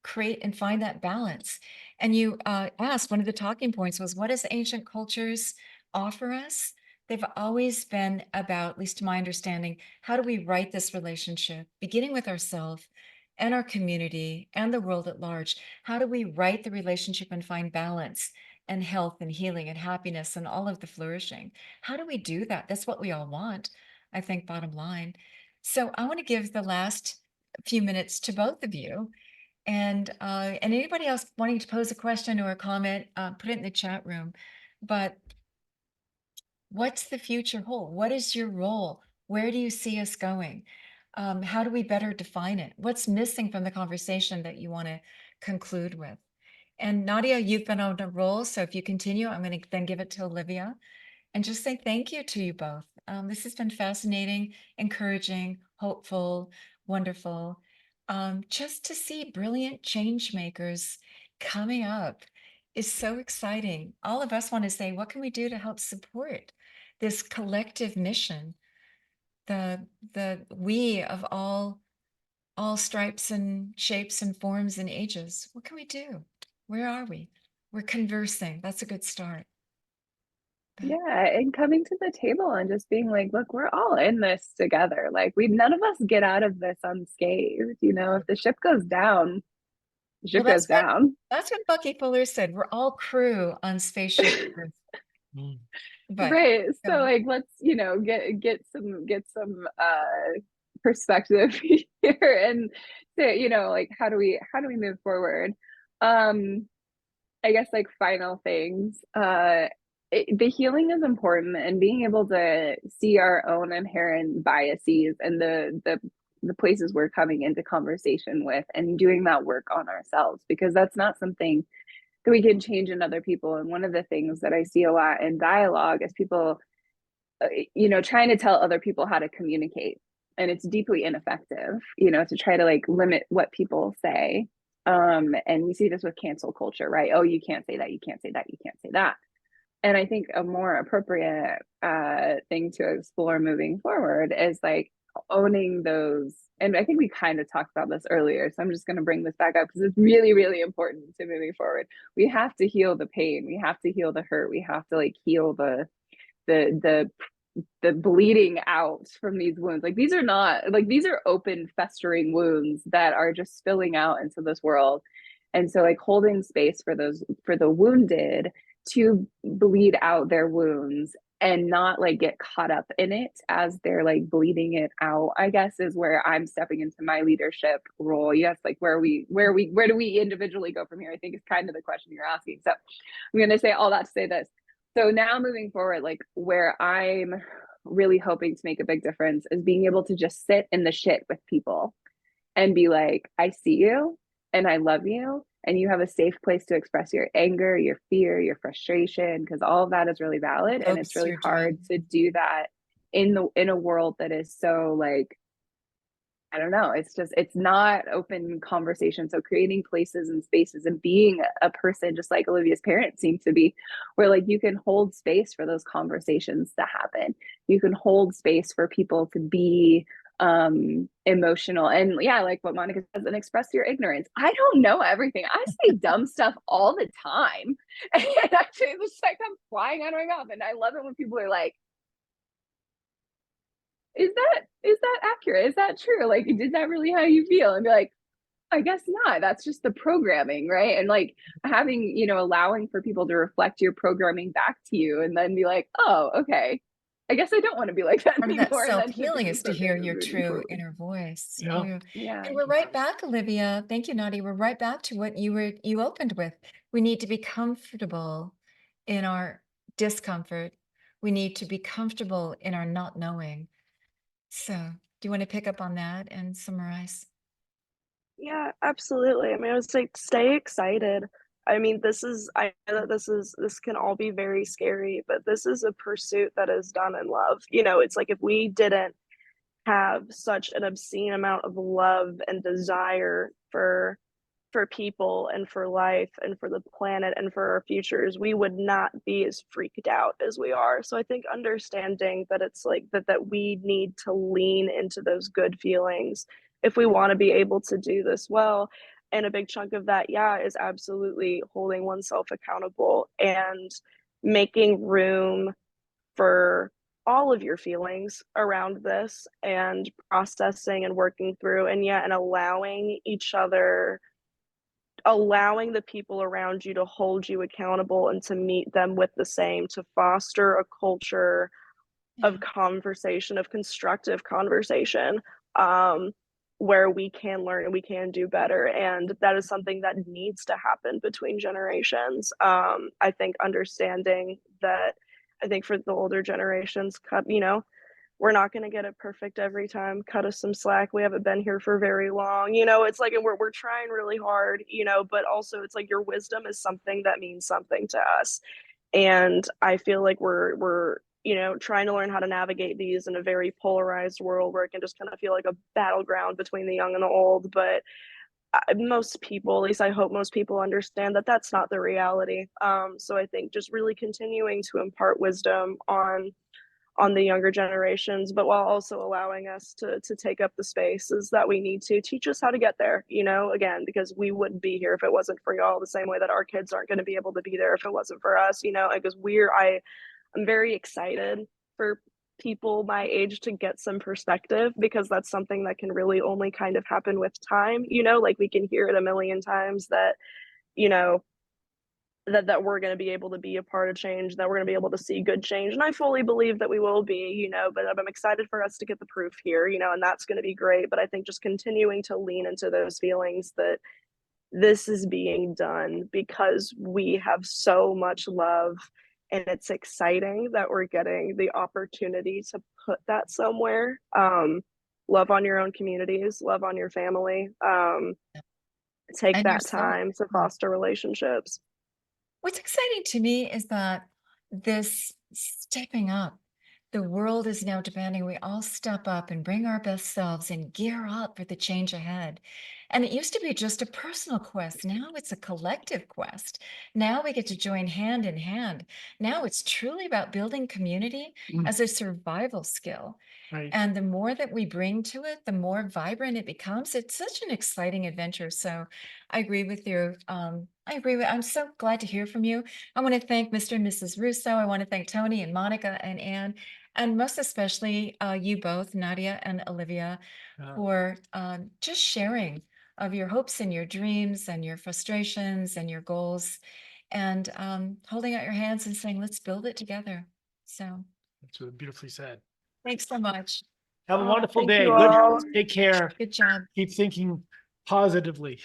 create and find that balance. And you asked, one of the talking points was, what does ancient cultures offer us? They've always been about, at least to my understanding, how do we right this relationship, beginning with ourselves and our community and the world at large? How do we right the relationship and find balance and health and healing and happiness and all of the flourishing? How do we do that? That's what we all want, I think, bottom line. So I want to give the last few minutes to both of you. And anybody else wanting to pose a question or a comment, put it in the chat room. But what's the future hold? What is your role? Where do you see us going? How do we better define it? What's missing from the conversation that you want to conclude with? And Nadia, you've been on a roll, so if you continue, I'm going to then give it to Olivia and just say thank you to you both. This has been fascinating, encouraging, hopeful, wonderful. Just to see brilliant change makers coming up is so exciting. All of us want to say, what can we do to help support this collective mission? The we of all stripes and shapes and forms and ages. What can we do? Where are we? We're conversing. That's a good start. yeah, and coming to the table and just being like, look, we're all in this together. Like none of us get out of this unscathed. You know, if the ship goes down, the ship goes down. That's what Bucky Fuller said. We're all crew on spaceship Earth. But Right. So like let's, you know, get some perspective here and say, you know, like how do we move forward? I guess like final things. The healing is important, and being able to see our own inherent biases and the places we're coming into conversation with, and doing that work on ourselves, because that's not something that we can change in other people. And one of the things that I see a lot in dialogue is people, you know, trying to tell other people how to communicate, and it's deeply ineffective, you know, to try to like limit what people say. And we see this with cancel culture, right? Oh, you can't say that, you can't say that, you can't say that. And I think a more appropriate thing to explore moving forward is like owning those. And I think we kind of talked about this earlier, so I'm just going to bring this back up because it's really, really important to moving forward. We have to heal the pain. We have to heal the hurt. We have to like heal the bleeding out from these wounds. Like these are not like, these are open, festering wounds that are just spilling out into this world. And so like holding space for those, for the wounded to bleed out their wounds and not like get caught up in it as they're like bleeding it out, I guess, is where I'm stepping into my leadership role. Yes, like where do we individually go from here, I think is kind of the question you're asking. So I'm going to say all that to say this. So now moving forward, like where I'm really hoping to make a big difference is being able to just sit in the shit with people and be like, I see you and I love you, and you have a safe place to express your anger, your fear, your frustration, because all of that is really valid. And it's really hard to do that in a world that is so like, I don't know, it's not open conversation. So creating places and spaces and being a person, just like Olivia's parents seem to be, where like you can hold space for those conversations to happen. You can hold space for people to be emotional, and yeah, like what Monica says, and express your ignorance. I don't know everything. I say dumb stuff all the time, and actually it's just like I'm flying out of my mouth. And I love it when people are like, is that accurate? Is that true? Like, is that really how you feel? And be like, I guess not. That's just the programming, right? And like having, you know, allowing for people to reflect your programming back to you, and then be like, oh, okay, I guess I don't want to be like that Part of that anymore. and that should self-healing be is to something hear I'm your rooting true forward. inner voice. Yeah. Yeah. And we're right back, Olivia. Thank you, Nadia. We're right back to what you opened with. We need to be comfortable in our discomfort. We need to be comfortable in our not knowing. So, do you want to pick up on that and summarize? Yeah, absolutely. I mean, I would say stay excited. I mean, I know that this can all be very scary, but this is a pursuit that is done in love. You know, it's like if we didn't have such an obscene amount of love and desire for people and for life and for the planet and for our futures, we would not be as freaked out as we are. So I think understanding that it's like that we need to lean into those good feelings if we want to be able to do this well. And a big chunk of that, yeah, is absolutely holding oneself accountable and making room for all of your feelings around this and processing and working through, and yeah, and allowing the people around you to hold you accountable and to meet them with the same, to foster a culture of conversation, of constructive conversation, where we can learn and we can do better. And that is something that needs to happen between generations. I think understanding that, I think for the older generations, we're not going to get it perfect every time. Cut us some slack. We haven't been here for very long. You know, it's like, and we're trying really hard, you know, but also it's like your wisdom is something that means something to us. And I feel like we're, you know, trying to learn how to navigate these in a very polarized world where it can just kind of feel like a battleground between the young and the old. But most people, at least I hope most people understand that that's not the reality. So I think just really continuing to impart wisdom on the younger generations, but while also allowing us to take up the spaces that we need to teach us how to get there, you know, again, because we wouldn't be here if it wasn't for y'all, the same way that our kids aren't going to be able to be there if it wasn't for us, you know, because I'm very excited for people my age to get some perspective, because that's something that can really only kind of happen with time, you know, like we can hear it a million times that, you know, that we're going to be able to be a part of change, that we're going to be able to see good change. And I fully believe that we will be, you know, but I'm excited for us to get the proof here, you know, and that's going to be great. But I think just continuing to lean into those feelings that this is being done because we have so much love, and it's exciting that we're getting the opportunity to put that somewhere. Love on your own communities, love on your family, take And that yourself. time to foster relationships. What's exciting to me is that this stepping up, the world is now demanding we all step up and bring our best selves and gear up for the change ahead. And it used to be just a personal quest. Now it's a collective quest. Now we get to join hand in hand. Now it's truly about building community as a survival skill. Right. And the more that we bring to it, the more vibrant it becomes. It's such an exciting adventure. So I agree with you. I'm so glad to hear from you. I want to thank Mr. and Mrs. Russo. I want to thank Tony and Monica and Anne, and most especially you both, Nadia and Olivia, for just sharing of your hopes and your dreams and your frustrations and your goals, and holding out your hands and saying, let's build it together. So That's really beautifully said. thanks so much. Have a wonderful Thank day. you Good. all. Take care. Good job. Keep thinking positively.